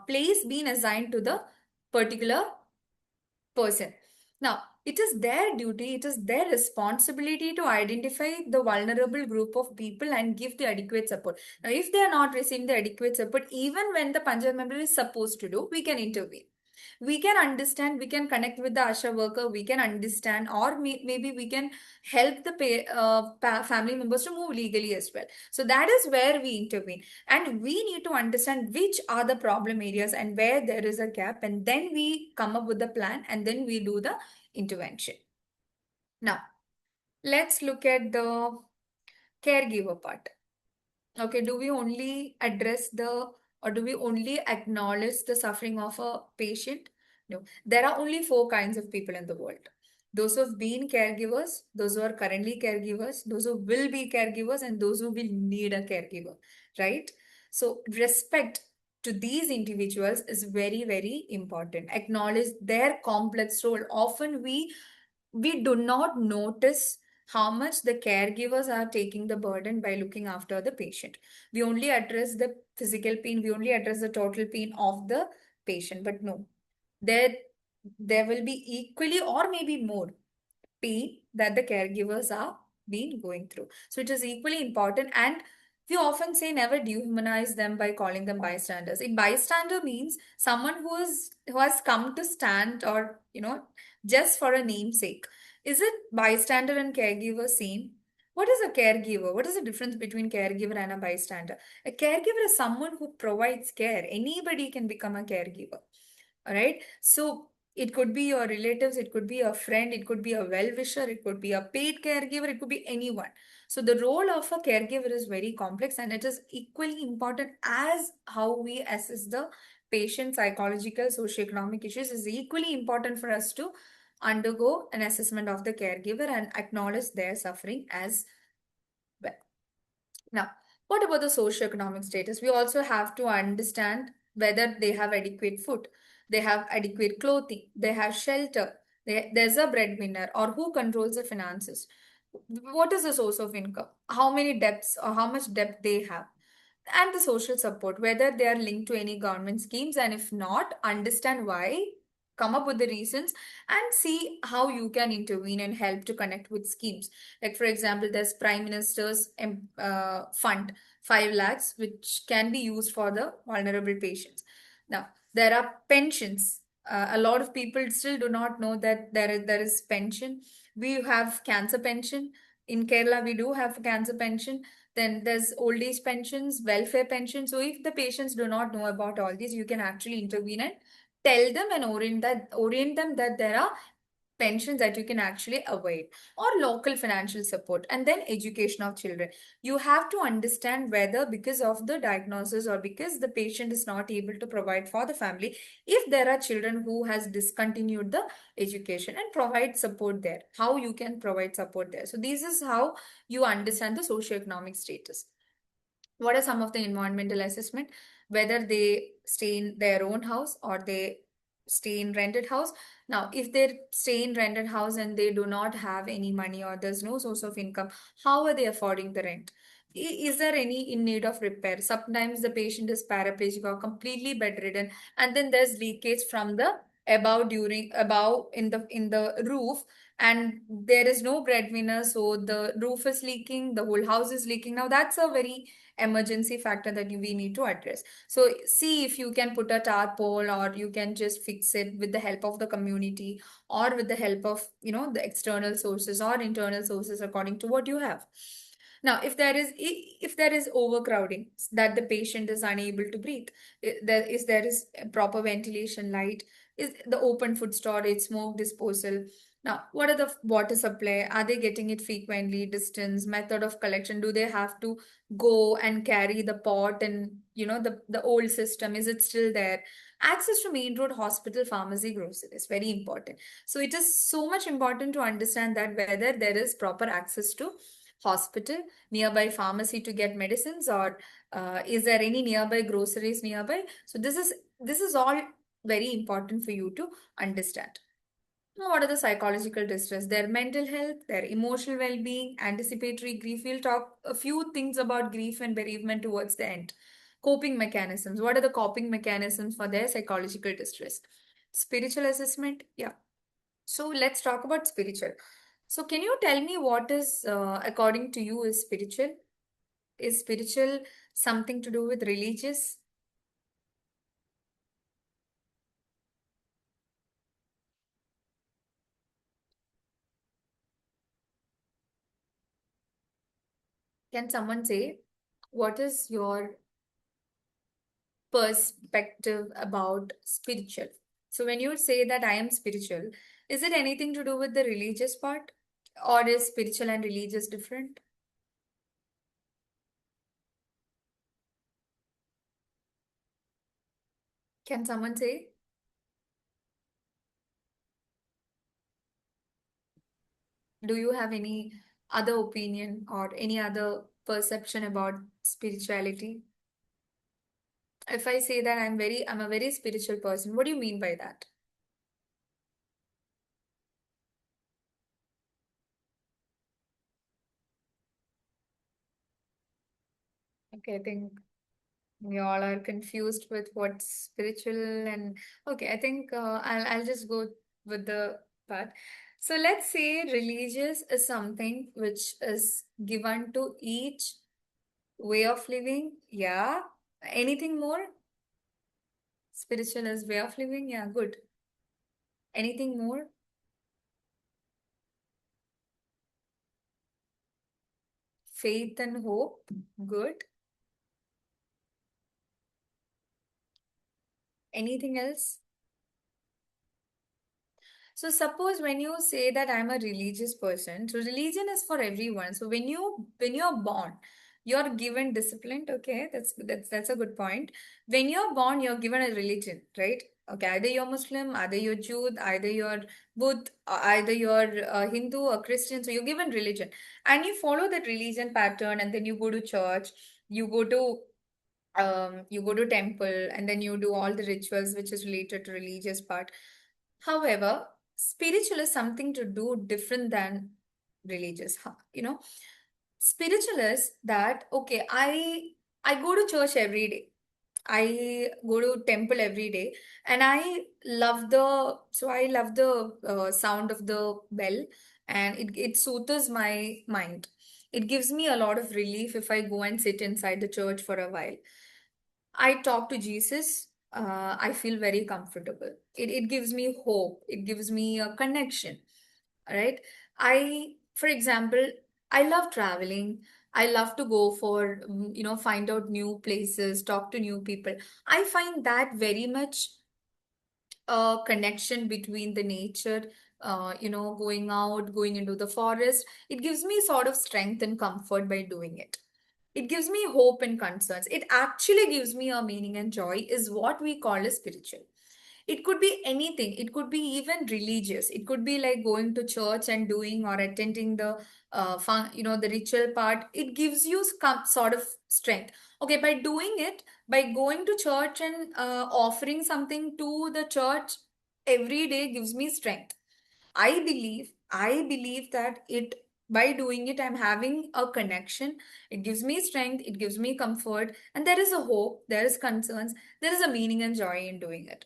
place being assigned to the particular person. Now, it is their duty, it is their responsibility to identify the vulnerable group of people and give the adequate support. Now, if they are not receiving the adequate support, even when the Panchayat member is supposed to do, we can intervene. We can understand, we can connect with the ASHA worker, we can understand, or maybe we can help the family members to move legally as well. So that is where we intervene. And we need to understand which are the problem areas and where there is a gap, and then we come up with the plan and then we do the intervention. Now, let's look at the caregiver part. Okay, do we only address the or do we only acknowledge the suffering of a patient? No, there are only four kinds of people in the world. Those who have been caregivers, those who are currently caregivers, those who will be caregivers, and those who will need a caregiver, right? So, respect to these individuals is very, very important. Acknowledge their complex role. Often we do not notice how much the caregivers are taking the burden by looking after the patient. We only address the physical pain, we only address the total pain of the patient, but no, there there will be equally or maybe more pain that the caregivers are been going through. So it is equally important, and we often say never dehumanize them by calling them bystanders. A bystander means someone who has come to stand, or just for a namesake. Is it bystander and caregiver same? What is a caregiver? What is the difference between caregiver and a bystander? A caregiver is someone who provides care. Anybody can become a caregiver. All right. So it could be your relatives, it could be a friend, it could be a well-wisher, it could be a paid caregiver, it could be anyone. So the role of a caregiver is very complex, and it is equally important as how we assess the patient psychological, socioeconomic issues is equally important for us to undergo an assessment of the caregiver and acknowledge their suffering as well. Now, what about the socioeconomic status? We also have to understand whether they have adequate food, they have adequate clothing, they have shelter, there's a breadwinner, or who controls the finances. What is the source of income? How many debts or how much debt they have? And the social support, whether they are linked to any government schemes, and if not, understand why, come up with the reasons, and see how you can intervene and help to connect with schemes. Like, for example, there's Prime Minister's fund, 5 lakhs, which can be used for the vulnerable patients. Now, there are pensions. A lot of people still do not know that there is pension. We have cancer pension. In Kerala, we do have cancer pension. Then there's old age pensions, welfare pensions. So if the patients do not know about all these, you can actually intervene and tell them and orient them that there are pensions that you can actually avoid, or local financial support, and then education of children. You have to understand whether because of the diagnosis or because the patient is not able to provide for the family, if there are children who has discontinued the education, and provide support there, how you can provide support there. So this is how you understand the socioeconomic status. What are some of the environmental assessment? Whether they stay in their own house or they stay in rented house. Now, if they stay in rented house and they do not have any money or there's no source of income, how are they affording the rent? Is there any in need of repair? Sometimes the patient is paraplegic or completely bedridden, and then there's leakage from the above in the roof, and there is no breadwinner, so the roof is leaking, the whole house is leaking. Now that's a very emergency factor that we need to address. So see if you can put a tarpaul, or you can just fix it with the help of the community, or with the help of the external sources or internal sources according to what you have. Now, if there is overcrowding, that the patient is unable to breathe, there is proper ventilation, light, is the open food storage, smoke disposal. Now, what are the water supply? Are they getting it frequently? Distance, method of collection. Do they have to go and carry the pot, and the old system, is it still there? Access to main road, hospital, pharmacy, grocery is very important. So it is so much important to understand that whether there is proper access to hospital, nearby pharmacy to get medicines, or is there any nearby groceries nearby. So this is all very important for you to understand. Now, what are the psychological distress? Their mental health, their emotional well-being, anticipatory grief. We'll talk a few things about grief and bereavement towards the end. Coping mechanisms. What are the coping mechanisms for their psychological distress? Spiritual assessment. Yeah. So let's talk about spiritual. So can you tell me what is, according to you, is spiritual? Is spiritual something to do with religious? Can someone say what is your perspective about spiritual? So when you say that I am spiritual, is it anything to do with the religious part? Or is spiritual and religious different? Can someone say? Do you have any other opinion or any other perception about spirituality? If I say that I'm a very spiritual person, what do you mean by that? Okay, I think we all are confused with what's spiritual and okay, I think I'll just go with the part. So let's say religious is something which is given to each way of living. Yeah. Anything more? Spiritual is way of living. Yeah, good. Anything more? Faith and hope. Good. Anything else? So suppose when you say that I'm a religious person, so religion is for everyone. So when you're born, you're given discipline. Okay, that's a good point. When you're born, you're given a religion, right? Okay, either you're Muslim, either you're Jew, either you're Buddh, or either you're Hindu or Christian. So you're given religion, and you follow that religion pattern, and then you go to church, you go to you go to temple, and then you do all the rituals which is related to religious part. However, spiritual is something to do different than religious. Spiritual is that okay, I go to church every day. I go to temple every day, and I love the sound of the bell, and it soothes my mind. It gives me a lot of relief if I go and sit inside the church for a while. I talk to Jesus, I feel very comfortable. It gives me hope. It gives me a connection, right? For example, I love traveling. I love to go for, find out new places, talk to new people. I find that very much a connection between the nature, going out, going into the forest. It gives me sort of strength and comfort by doing it. It gives me hope and concerns. It actually gives me a meaning and joy, is what we call as spiritual. It could be anything. It could be even religious. It could be like going to church and doing or attending the the ritual part. It gives you sort of strength. Okay, by doing it, by going to church and offering something to the church every day gives me strength. I believe that it by doing it, I'm having a connection. It gives me strength, it gives me comfort, and there is a hope, there is concerns, there is a meaning and joy in doing it.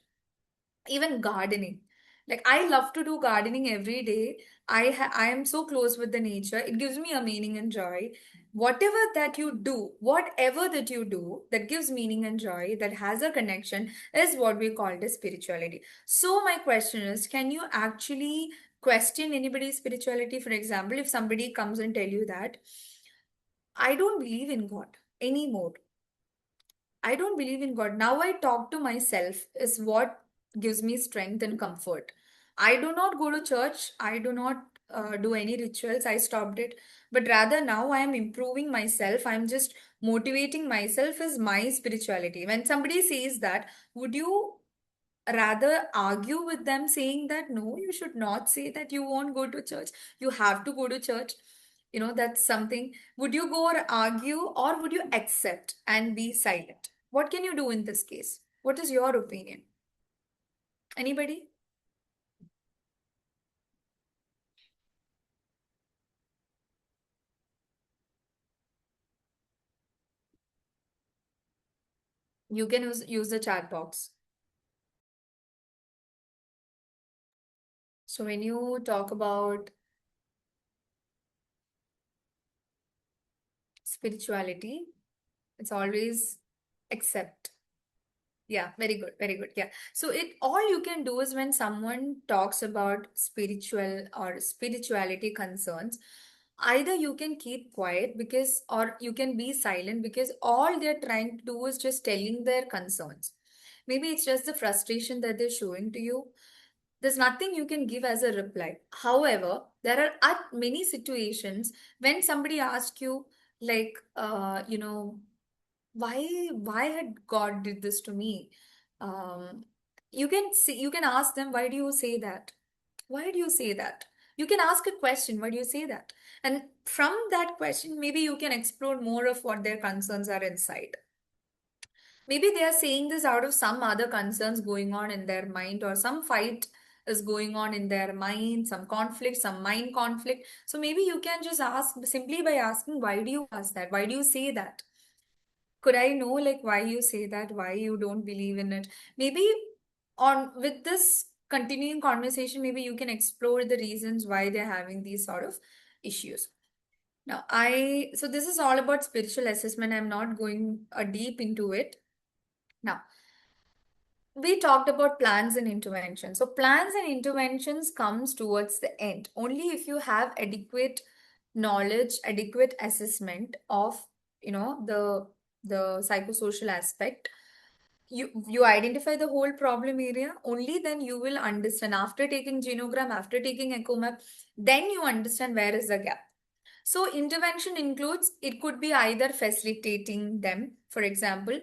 Even gardening, like I love to do gardening every day. I am so close with the nature. It gives me a meaning and joy. Whatever that you do that gives meaning and joy, that has a connection, is what we call as spirituality. So my question is, can you actually question anybody's spirituality? For example, if somebody comes and tell you that I don't believe in God anymore, I don't believe in God. Now I talk to myself is what gives me strength and comfort. I do not go to church. I do not do any rituals. I stopped it. But rather now I am improving myself. I'm just motivating myself as my spirituality. When somebody says that, would you rather argue with them saying that no, you should not say that you won't go to church? You have to go to church. That's something. Would you go or argue, or would you accept and be silent? What can you do in this case? What is your opinion? Anybody? You can use the chat box. So when you talk about spirituality, it's always accept. Yeah, very good, very good. Yeah. So it all you can do is when someone talks about spiritual or spirituality concerns, either you can keep quiet because or you can be silent because all they're trying to do is just telling their concerns. Maybe it's just the frustration that they're showing to you. There's nothing you can give as a reply. However, there are at many situations when somebody asks you, like, why had God did this to me? Um, you can see, you can ask them, why do you say that? Why do you say that? You can ask a question, why do you say that? And from that question, maybe you can explore more of what their concerns are inside. Maybe they are saying this out of some other concerns going on in their mind, or some fight is going on in their mind, some conflict, some mind conflict. So maybe you can just ask simply by asking, why do you ask that? Why do you say that? Could I know like why you say that, why you don't believe in it? Maybe on with this continuing conversation, maybe you can explore the reasons why they're having these sort of issues. Now, so this is all about spiritual assessment. I'm not going deep into it. Now, we talked about plans and interventions. So plans and interventions comes towards the end. Only if you have adequate knowledge, adequate assessment of, the psychosocial aspect, you identify the whole problem area, only then you will understand after taking genogram, after taking echo map, then you understand where is the gap. So intervention includes, it could be either facilitating them, for example,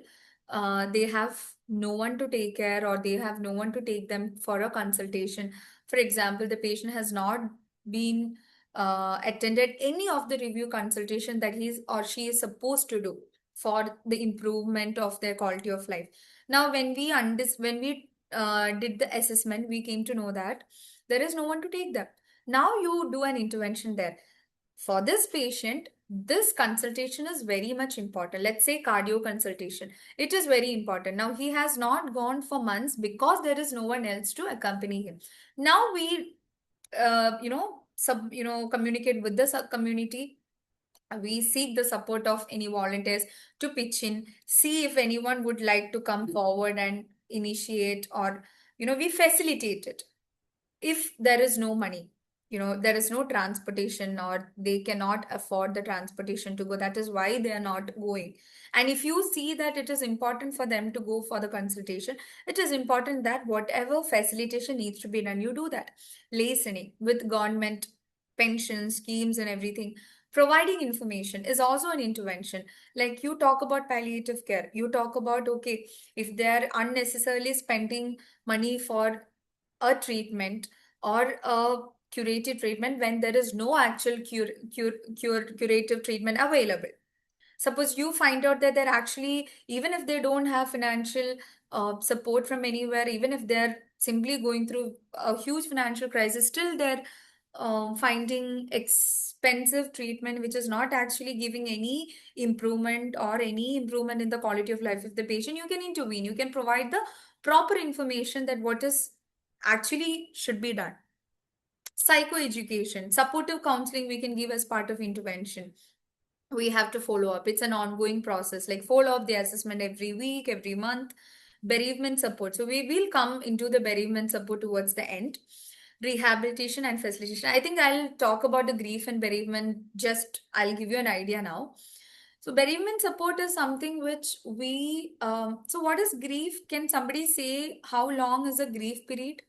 they have no one to take care or they have no one to take them for a consultation. For example, the patient has not been attended any of the review consultation that he's or she is supposed to do for the improvement of their quality of life. Now, when we did the assessment, we came to know that there is no one to take them. Now you do an intervention there. For this patient, this consultation is very much important. Let's say cardio consultation. It is very important. Now he has not gone for months because there is no one else to accompany him. Now we, communicate with the community. We seek the support of any volunteers to pitch in, see if anyone would like to come forward and initiate, or, we facilitate it. If there is no money, there is no transportation, or they cannot afford the transportation to go, that is why they are not going. And if you see that it is important for them to go for the consultation, it is important that whatever facilitation needs to be done, you do that. Listening with government pension schemes and everything, providing information is also an intervention. Like you talk about palliative care, you talk about, okay, if they are unnecessarily spending money for a treatment or a curative treatment when there is no actual curative treatment available. Suppose you find out that they're actually, even if they don't have financial support from anywhere, even if they're simply going through a huge financial crisis, still they're finding expensive treatment which is not actually giving any improvement or any improvement in the quality of life of the patient. You can intervene, you can provide the proper information that what is actually should be done. Psychoeducation, supportive counseling we can give as part of intervention. We have to follow up. It's an ongoing process, like follow up the assessment every week, every month. Bereavement support. So we will come into the bereavement support towards the end. Rehabilitation and facilitation. I think I'll talk about the grief and bereavement. Just I'll give you an idea now. So bereavement support is something which so what is grief? Can somebody say how long is a grief period?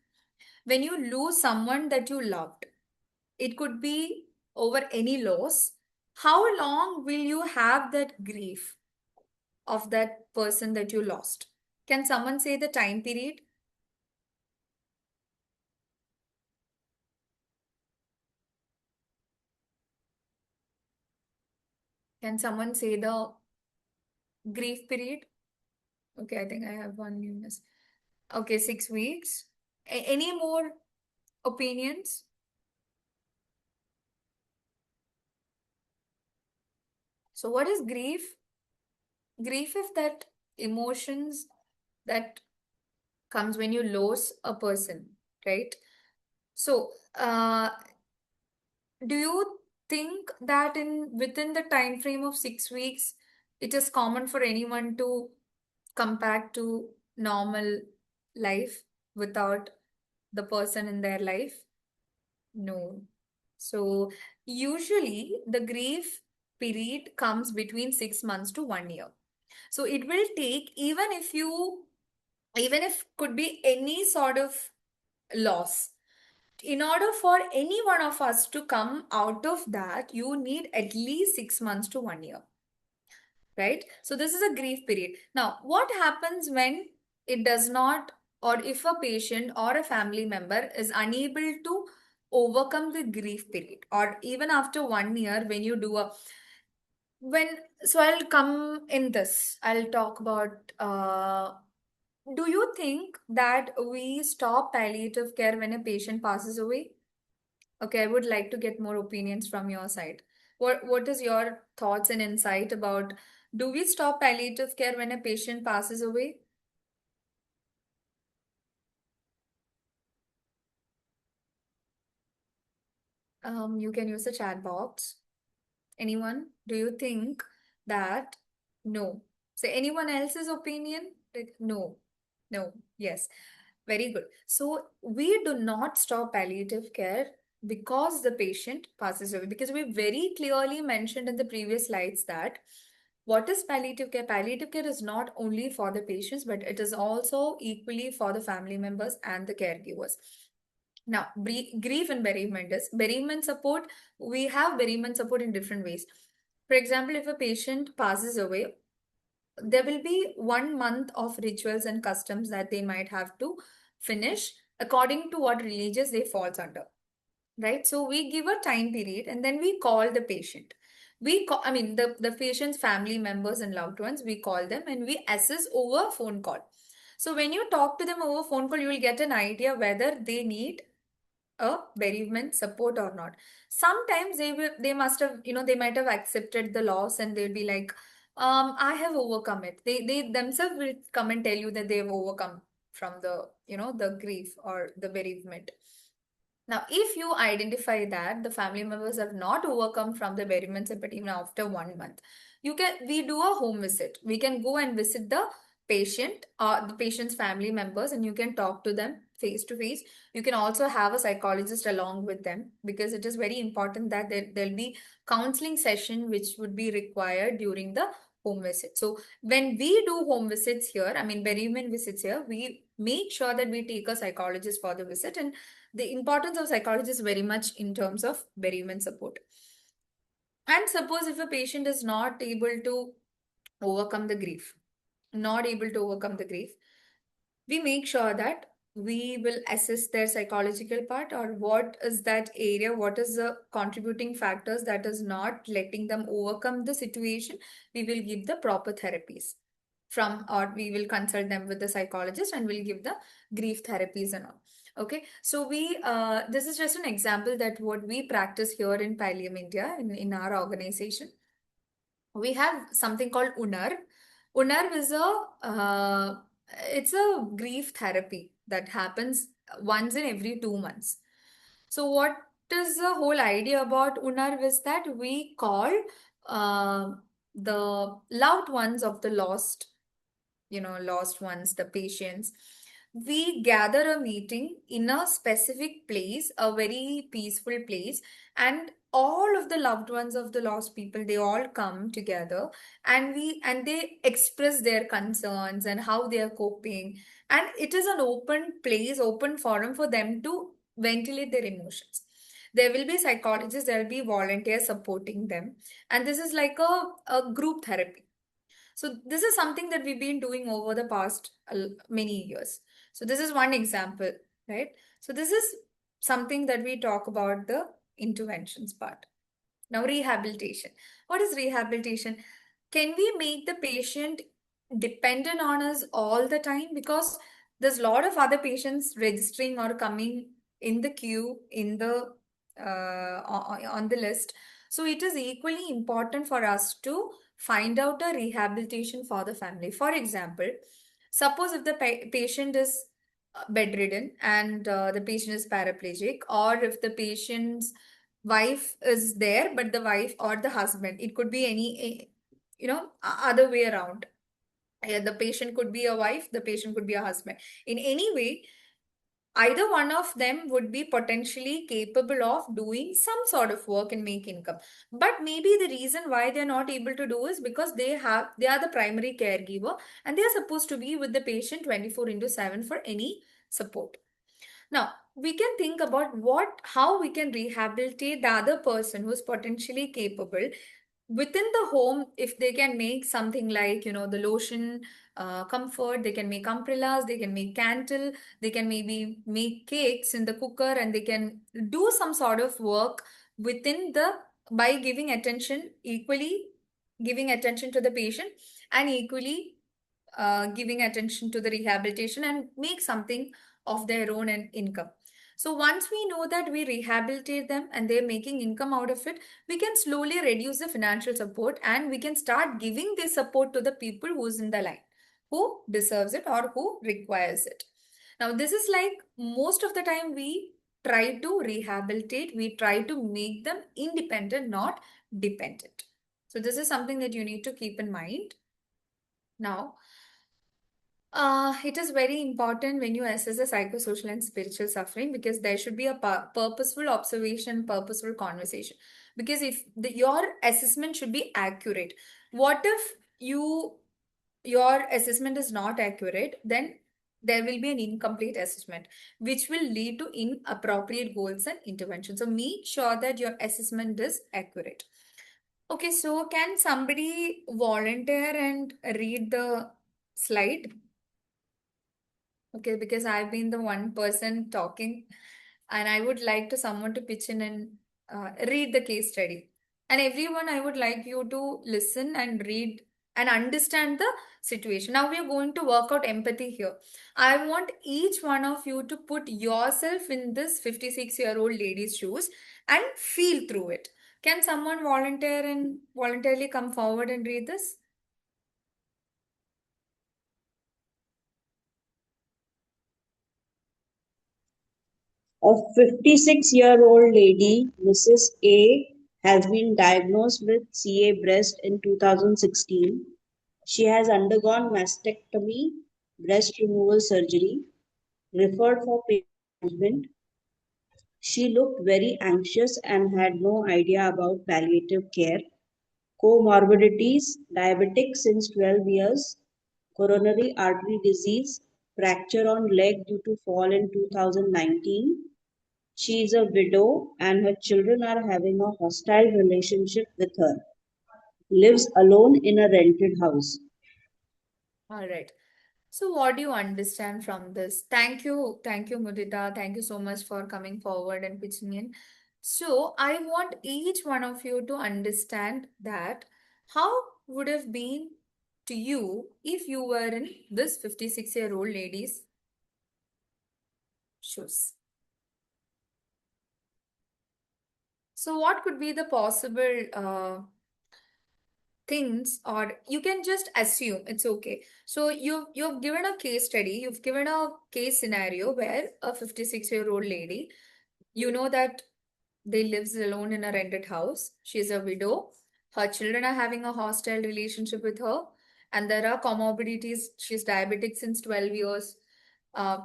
When you lose someone that you loved, it could be over any loss. How long will you have that grief of that person that you lost? Can someone say the time period? Can someone say the grief period? Okay, I think I have one newness. Okay, 6 weeks. Any more opinions? So, what is grief? Grief is that emotions that comes when you lose a person, right? So, do you think that in within the time frame of 6 weeks, it is common for anyone to come back to normal life without the person in their life? No. So usually the grief period comes between 6 months to 1 year. So it will take, even if could be any sort of loss. In order for any one of us to come out of that, you need at least 6 months to 1 year, right? So this is a grief period. Now, what happens when it does not, or if a patient or a family member is unable to overcome the grief period, or even after 1 year, when you do a when so I'll come in this. I'll talk about do you think that we stop palliative care when a patient passes away? Okay, I would like to get more opinions from your side. What is your thoughts and insight about, do we stop palliative care when a patient passes away? You can use the chat box. Anyone? Do you think that no? Say anyone else's opinion? Like, no, no, yes. Very good. So we do not stop palliative care because the patient passes away, because we very clearly mentioned in the previous slides that what is palliative care? Palliative care is not only for the patients, but it is also equally for the family members and the caregivers. Now, grief and bereavement is bereavement support. We have bereavement support in different ways. For example, if a patient passes away, there will be 1 month of rituals and customs that they might have to finish according to what religious they falls under, right? So we give a time period and then we call the patient. We call, I mean, the patient's family members and loved ones, we call them and we assess over a phone call. So when you talk to them over phone call, you will get an idea whether they need a bereavement support or not. Sometimes they must have, they might have accepted the loss and they'll be like, I have overcome it. They themselves will come and tell you that they've overcome from the grief or the bereavement. Now, if you identify that the family members have not overcome from the bereavement symptom even after 1 month, we do a home visit. We can go and visit the patient or the patient's family members, and you can talk to them face to face. You can also have a psychologist along with them, because it is very important that there'll be counseling session which would be required during the home visit. So when we do home visits here, I mean bereavement visits here, we make sure that we take a psychologist for the visit, and the importance of psychology is very much in terms of bereavement support. And suppose if a patient is not able to overcome the grief, not able to overcome the grief, we make sure that we will assess their psychological part, or what is that area, what is the contributing factors that is not letting them overcome the situation. We will give the proper therapies from, or we will consult them with the psychologist and we'll give the grief therapies and all. Okay, so this is just an example that what we practice here in Pallium India in our organization. We have something called UNAR. UNAR is it's a grief therapy that happens once in every 2 months. So what is the whole idea about UNAR is that we call uh, the loved ones of the lost ones, the patients. We gather a meeting in a specific place, a very peaceful place, and all of the loved ones of the lost people, they all come together, and they express their concerns and how they are coping. And it is an open place, open forum for them to ventilate their emotions. There will be psychologists, there will be volunteers supporting them, and this is like a group therapy. So this is something that we've been doing over the past many years. So this is one example, right? So this is something that we talk about the interventions part. Now rehabilitation. What is rehabilitation? Can we make the patient dependent on us all the time? Because there's a lot of other patients registering or coming in the queue in the on the list. So it is equally important for us to find out a rehabilitation for the family. For example, suppose if the patient is bedridden and the patient is paraplegic, or if the patient's wife is there, but the wife or the husband, it could be any, other way around. The patient could be a wife, the patient could be a husband. In any way, either one of them would be potentially capable of doing some sort of work and make income, but maybe the reason why they're not able to do is because they are the primary caregiver, and they are supposed to be with the patient 24 into 7 for any support. Now, we can think about how we can rehabilitate the other person who's potentially capable within the home. If they can make something like, the lotion, comfort, they can make umbrellas, they can make candle, they can maybe make cakes in the cooker, and they can do some sort of work within the by giving attention equally, giving attention to the patient, and equally giving attention to the rehabilitation, and make something of their own and income. So once we know that we rehabilitate them and they're making income out of it, we can slowly reduce the financial support, and we can start giving this support to the people who's in the line, who deserves it or who requires it. Now, this is like most of the time we try to rehabilitate, we try to make them independent, not dependent. So this is something that you need to keep in mind. Now, it is very important when you assess the psychosocial and spiritual suffering, because there should be a purposeful observation, purposeful conversation. Because if your assessment should be accurate, what if your assessment is not accurate? Then there will be an incomplete assessment, which will lead to inappropriate goals and intervention. So make sure that your assessment is accurate. Okay, so can somebody volunteer and read the slide? Okay, because I've been the one person talking, and I would like to someone to pitch in and read the case study. And everyone, I would like you to listen and read and understand the situation. Now we are going to work out empathy here. I want each one of you to put yourself in this 56-year-old lady's shoes and feel through it. Can someone volunteer and voluntarily come forward and read this? A 56-year-old lady, Mrs. A, has been diagnosed with CA breast in 2016. She has undergone mastectomy, breast removal surgery, referred for pain management. She looked very anxious and had no idea about palliative care. Comorbidities: diabetic since 12 years, coronary artery disease, fracture on leg due to fall in 2019. She is a widow and her children are having a hostile relationship with her. Lives alone in a rented house. All right. So, what do you understand from this? Thank you, Mudita. Thank you so much for coming forward and pitching in. So, I want each one of you to understand that how would have been to you if you were in this 56-year-old lady's shoes. So, what could be the possible things, or you can just assume it's okay. So you've given a case study, you've given a case scenario where a 56-year-old lady, you know that they lives alone in a rented house, she's a widow, her children are having a hostile relationship with her, and there are comorbidities. She's diabetic since 12 years.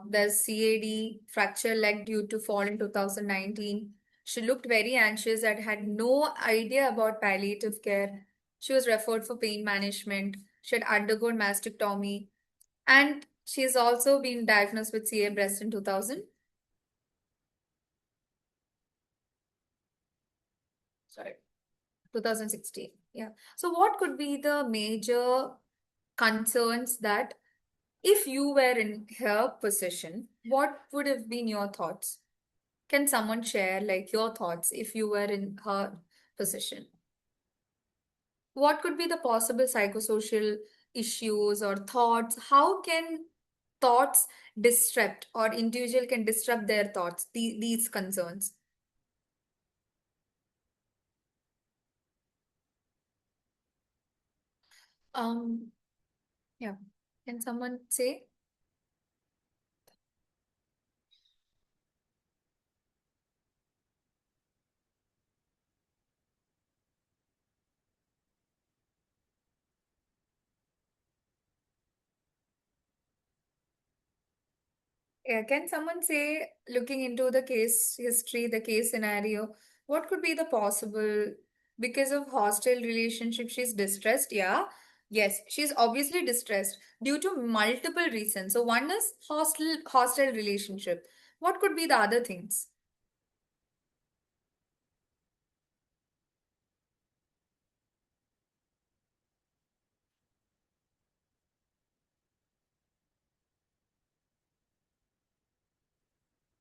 There's CAD, fracture leg due to fall in 2019. She looked very anxious and had no idea about palliative care. She was referred for pain management. She had undergone mastectomy. And she's also been diagnosed with CA breast in 2000, sorry, 2016. Yeah. So what could be the major concerns that if you were in her position, what would have been your thoughts? Can someone share like your thoughts if you were in her position? What could be the possible psychosocial issues or thoughts? How can thoughts disrupt, or individual can disrupt their thoughts, these concerns? Um, yeah. Can someone say? Yeah, can someone say, looking into the case history, the case scenario, what could be the possible because of hostile relationship? She's distressed, yeah. Yes, she's obviously distressed due to multiple reasons. So one is hostile relationship. What could be the other things?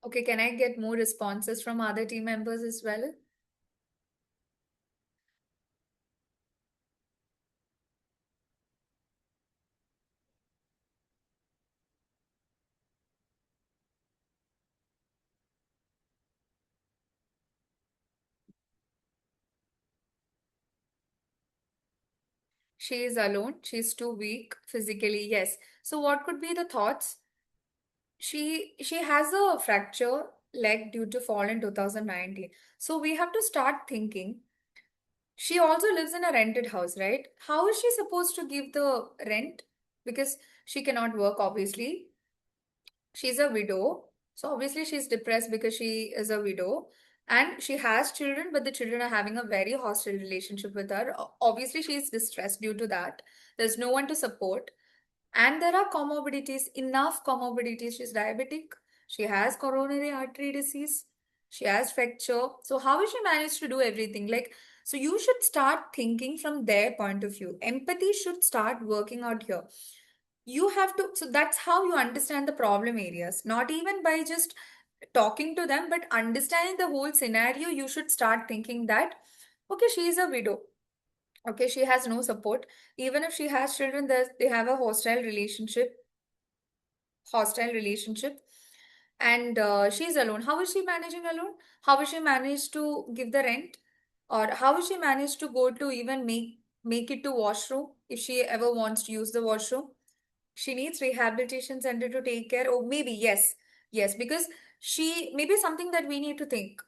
Okay, can I get more responses from other team members as well? She is alone. She's too weak physically. Yes. So what could be the thoughts? She has a fracture leg due to fall in 2019. So we have to start thinking. She also lives in a rented house, right? How is she supposed to give the rent? Because she cannot work, obviously. She's a widow. So obviously she's depressed because she is a widow. And she has children, but the children are having a very hostile relationship with her. Obviously, she's distressed due to that. There's no one to support. And there are comorbidities, enough comorbidities. She's diabetic. She has coronary artery disease. She has fracture. So how will she manage to do everything? Like, so you should start thinking from their point of view. Empathy should start working out here. You have to, so that's how you understand the problem areas. Not even by just talking to them, but understanding the whole scenario. You should start thinking that, okay, she is a widow. Okay, she has no support. Even if she has children, they have a hostile relationship, and she's alone. How is she managing alone? How will she manage to give the rent, or how will she manage to go to even make it to washroom if she ever wants to use the washroom? She needs rehabilitation center to take care. Or maybe, yes, because she maybe something that we need to think,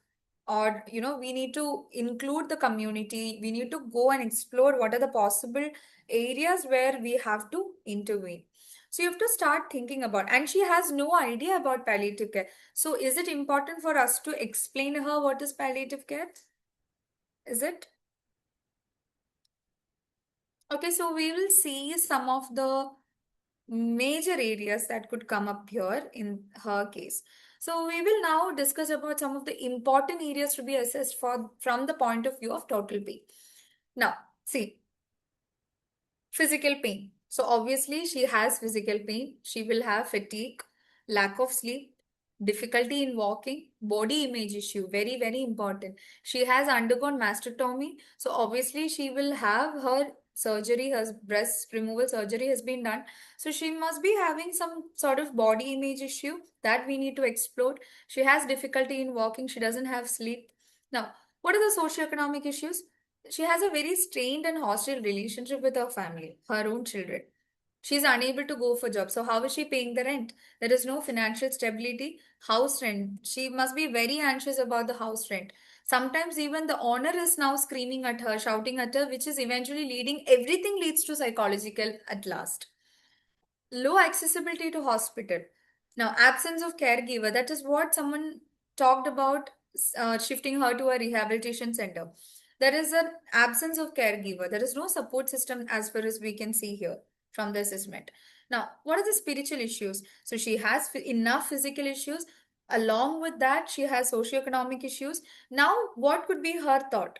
or we need to include the community. We need to go and explore what are the possible areas where we have to intervene. So you have to start thinking about, and she has no idea about palliative care. So is it important for us to explain to her what is palliative care? Is it? Okay, so we will see some of the major areas that could come up here in her case. So we will now discuss about some of the important areas to be assessed for from the point of view of total pay. Now, see, physical pain. So obviously she has physical pain. She will have fatigue, lack of sleep, difficulty in walking, body image issue, very, very important. She has undergone mastectomy. So obviously she will have her surgery, her breast removal surgery has been done. So she must be having some sort of body image issue that we need to explore. She has difficulty in walking. She doesn't have sleep. Now, what are the socioeconomic issues? She has a very strained and hostile relationship with her family, her own children. She's unable to go for jobs. So how is she paying the rent? There is no financial stability. House rent. She must be very anxious about the house rent. Sometimes even the owner is now screaming at her, shouting at her, which is eventually leading, everything leads to psychological at last. Low accessibility to hospital. Now, absence of caregiver. That is what someone talked about, shifting her to a rehabilitation center. There is an absence of caregiver. There is no support system as far as we can see here from the assessment. Now, what are the spiritual issues? So she has enough physical issues. Along with that, she has socioeconomic issues. Now, what could be her thought?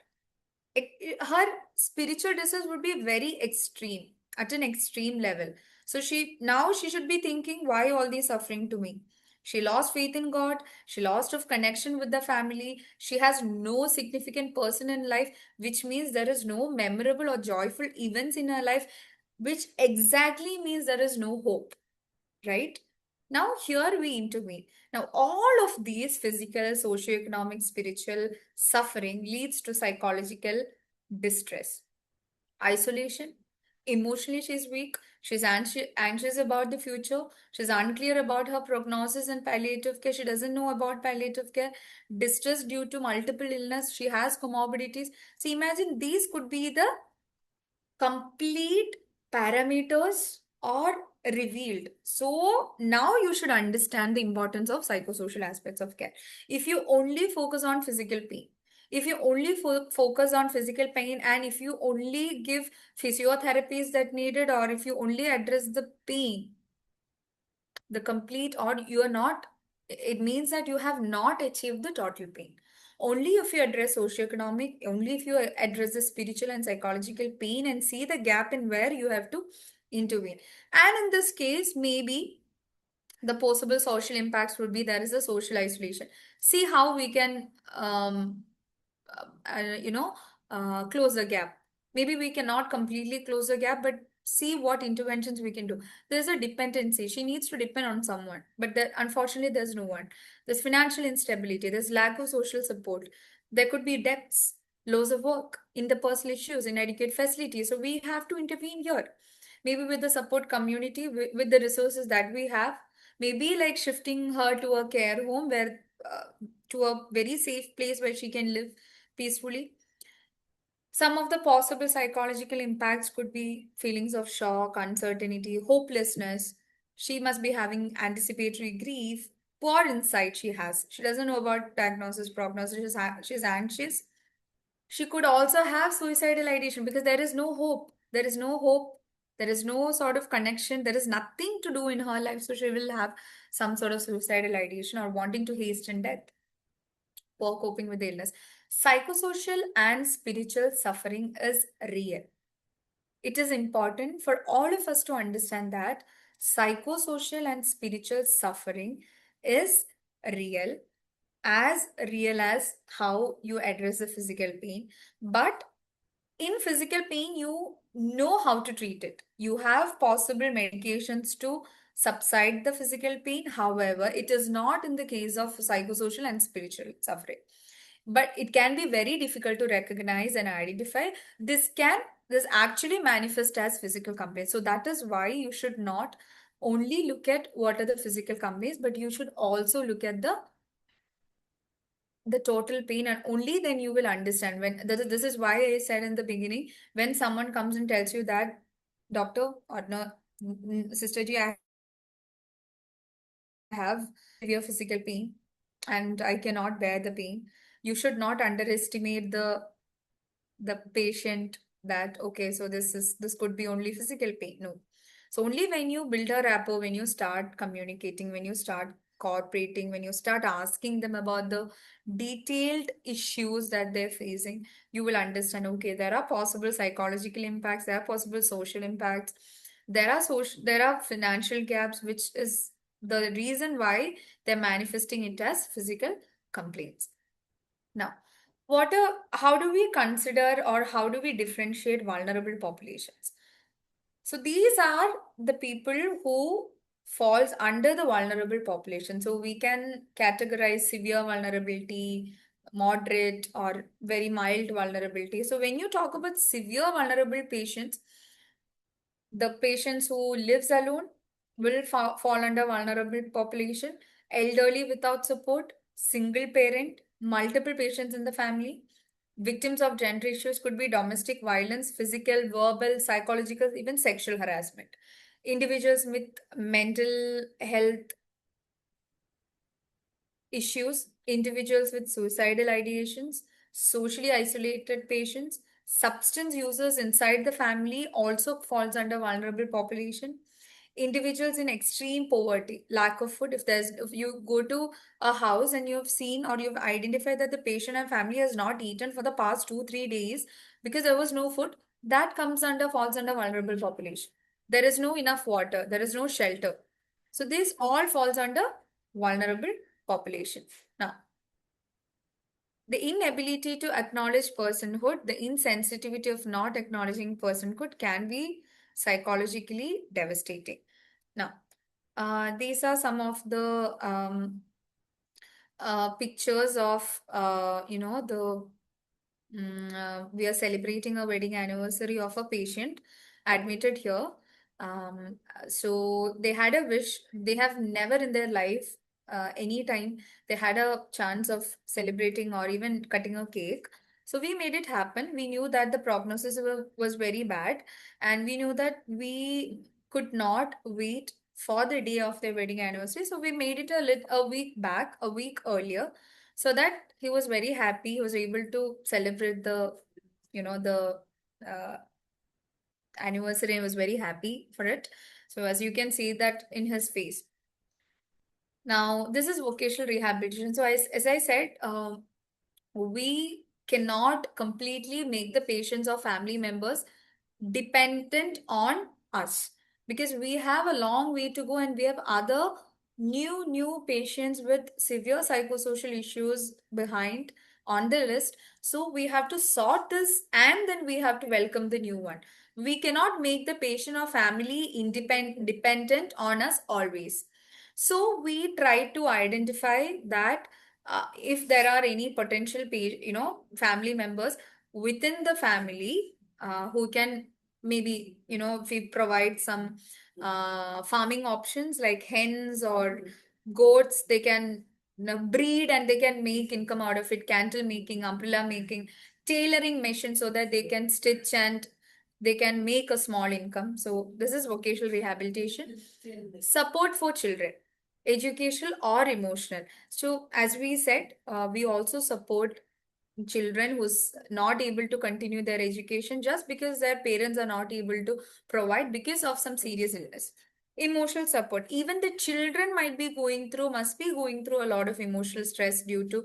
Her spiritual disease would be very extreme, at an extreme level. So she should be thinking, why all this suffering to me? She lost faith in God. She lost of connection with the family. She has no significant person in life, which means there is no memorable or joyful events in her life, which exactly means there is no hope, right? Now, here we intervene. Now, all of these physical, socio-economic, spiritual suffering leads to psychological distress, isolation. Emotionally, she's weak. She's anxious about the future. She's unclear about her prognosis and palliative care. She doesn't know about palliative care. Distress due to multiple illness. She has comorbidities. So imagine these could be the complete parameters or revealed. So now you should understand the importance of psychosocial aspects of care. If you only focus on physical pain, if you only focus on physical pain, and if you only give physiotherapies that needed, or if you only address the pain, the complete, or you are not, it means that you have not achieved the total pain. Only if you address socioeconomic, only if you address the spiritual and psychological pain and see the gap in where you have to intervene. And in this case, maybe the possible social impacts would be there is a social isolation. See how we can you know, close the gap. Maybe we cannot completely close the gap, but see what interventions we can do. There's a dependency. She needs to depend on someone, but there, unfortunately, there's no one. There's financial instability. There's lack of social support. There could be debts, loss of work, interpersonal issues, inadequate facilities. So we have to intervene here. Maybe with the support community, with the resources that we have, maybe like shifting her to a care home where to a very safe place where she can live peacefully. Some of the possible psychological impacts could be feelings of shock, uncertainty, hopelessness. She must be having anticipatory grief, poor insight she has. She doesn't know about diagnosis, prognosis, she's anxious. She could also have suicidal ideation because there is no hope. There is no hope. There is no sort of connection. There is nothing to do in her life. So she will have some sort of suicidal ideation or wanting to hasten death, poor coping with illness. Psychosocial and spiritual suffering is real. It is important for all of us to understand that psychosocial and spiritual suffering is real, as real as how you address the physical pain. But in physical pain, you know how to treat it. You have possible medications to subside the physical pain. However, it is not in the case of psychosocial and spiritual suffering. But it can be very difficult to recognize and identify. This actually manifest as physical complaints. So that is why you should not only look at what are the physical complaints, but you should also look at the total pain, and only then you will understand. When this is why I said in the beginning, when someone comes and tells you that, doctor or no, sister ji, I have severe physical pain and I cannot bear the pain, you should not underestimate the patient, that okay, so this could be only physical pain. No. So only when you build a rapport, when you start communicating, when you start cooperating, when you start asking them about the detailed issues that they're facing, you will understand, okay, there are possible psychological impacts, there are possible social impacts, there are financial gaps, which is the reason why they're manifesting it as physical complaints. Now, how do we consider or how do we differentiate vulnerable populations? So these are the people who falls under the vulnerable population. So we can categorize severe vulnerability, moderate, or very mild vulnerability. So when you talk about severe vulnerable patients, the patients who lives alone will fall under vulnerable population, elderly without support, single parent, multiple patients in the family. Victims of gender issues could be domestic violence, physical, verbal, psychological, even sexual harassment. Individuals with mental health issues, individuals with suicidal ideations, socially isolated patients, substance users inside the family also falls under vulnerable population. Individuals in extreme poverty, lack of food. If you go to a house and you've seen or you've identified that the patient and family has not eaten for the past 2 3 days because there was no food, that falls under vulnerable population. There is no enough water, there is no shelter. So this all falls under vulnerable population. Now, the inability to acknowledge personhood, the insensitivity of not acknowledging personhood can be psychologically devastating. Now, these are some of the pictures of, we are celebrating a wedding anniversary of a patient admitted here. So they had a wish. They have never in their life, any time, they had a chance of celebrating or even cutting a cake. So we made it happen. We knew that the prognosis was very bad, and we knew that could not wait for the day of their wedding anniversary. So we made it a week back, a week earlier, so that he was very happy. He was able to celebrate the uh, anniversary and was very happy for it. So as you can see that in his face. Now, this is vocational rehabilitation. So as I said, we cannot completely make the patients or family members dependent on us, because we have a long way to go and we have other new patients with severe psychosocial issues behind on the list. So we have to sort this and then we have to welcome the new one. We cannot make the patient or family independent dependent on us always. So we try to identify that if there are any potential family members within the family who can, maybe, if we provide some farming options like hens or goats, they can breed and they can make income out of it, candle making, umbrella making, tailoring machine, so that they can stitch and they can make a small income. So this is vocational rehabilitation. Support for children, educational or emotional. So as we said, we also support children who's not able to continue their education just because their parents are not able to provide because of some serious illness. Emotional support, even the children must be going through a lot of emotional stress due to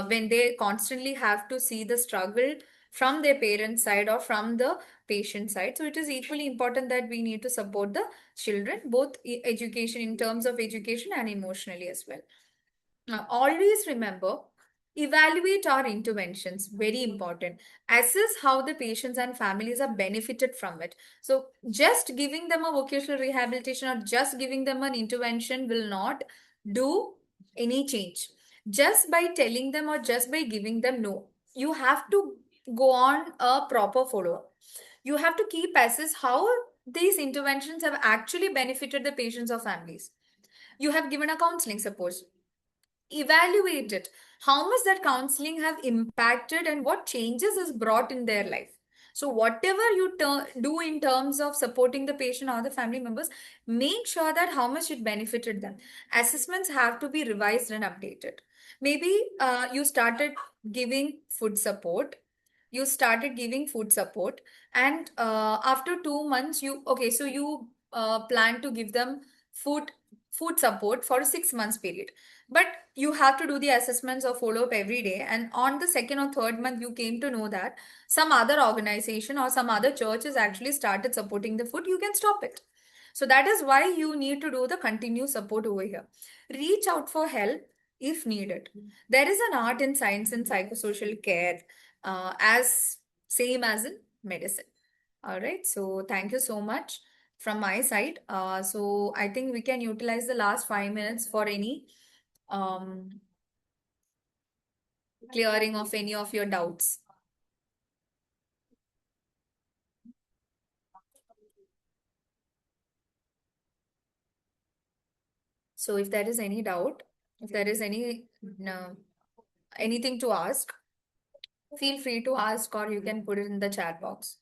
when they constantly have to see the struggle from their parents side or from the patient side. So it is equally important that we need to support the children, both education, in terms of education, and emotionally as well. Now, always remember, evaluate our interventions, very important. Assess how the patients and families are benefited from it. So, just giving them a vocational rehabilitation or just giving them an intervention will not do any change. Just by telling them or just by giving them, no. You have to go on a proper follow up. You have to keep assess how these interventions have actually benefited the patients or families. You have given a counseling, suppose, evaluate it, how much that counseling have impacted and what changes is brought in their life. So whatever you do in terms of supporting the patient or the family members, make sure that how much it benefited them. Assessments have to be revised and updated. Maybe you started giving food support, and after 2 months you okay so you plan to give them food food support for a 6 months period, but you have to do the assessments or follow up every day. And on the second or third month, you came to know that some other organization or some other church has actually started supporting the food. You can stop it. So that is why you need to do the continuous support over here. Reach out for help if needed. There is an art and science in psychosocial care, as same as in medicine. All right. So thank you so much from my side. So I think we can utilize the last 5 minutes for any um, clearing of any of your doubts. So if there is any doubt, if there is anything to ask, feel free to ask, or you can put it in the chat box.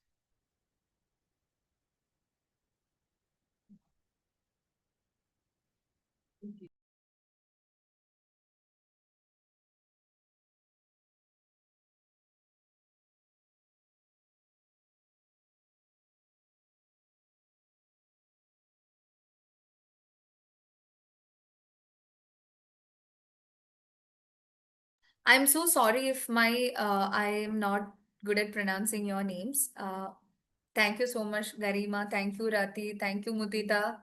I'm so sorry if I am not good at pronouncing your names. Thank you so much, Garima. Thank you, Rati. Thank you, Mudita.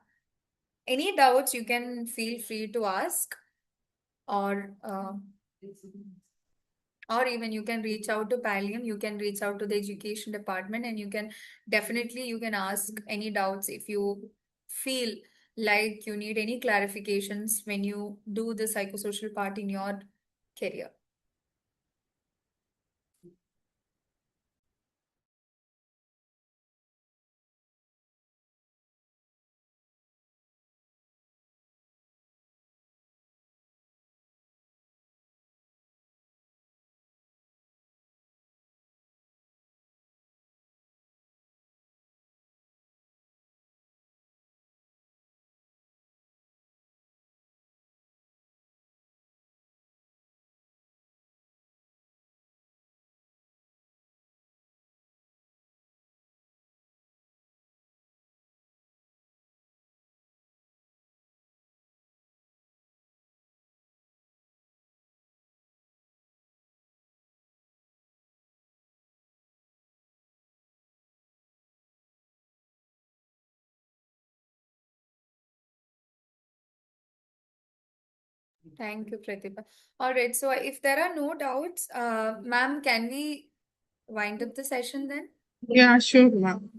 Any doubts, you can feel free to ask, or even you can reach out to Pallium, you can reach out to the education department, and you can ask any doubts if you feel like you need any clarifications when you do the psychosocial part in your career. Thank you, Pratibha. All right. So if there are no doubts, ma'am, can we wind up the session then? Yeah, sure, ma'am.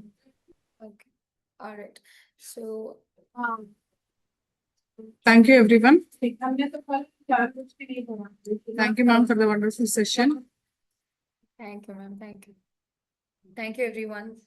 Okay. All right. So Thank you, everyone. Thank you, ma'am, for the wonderful session. thank you, ma'am. Thank you. Thank you, everyone.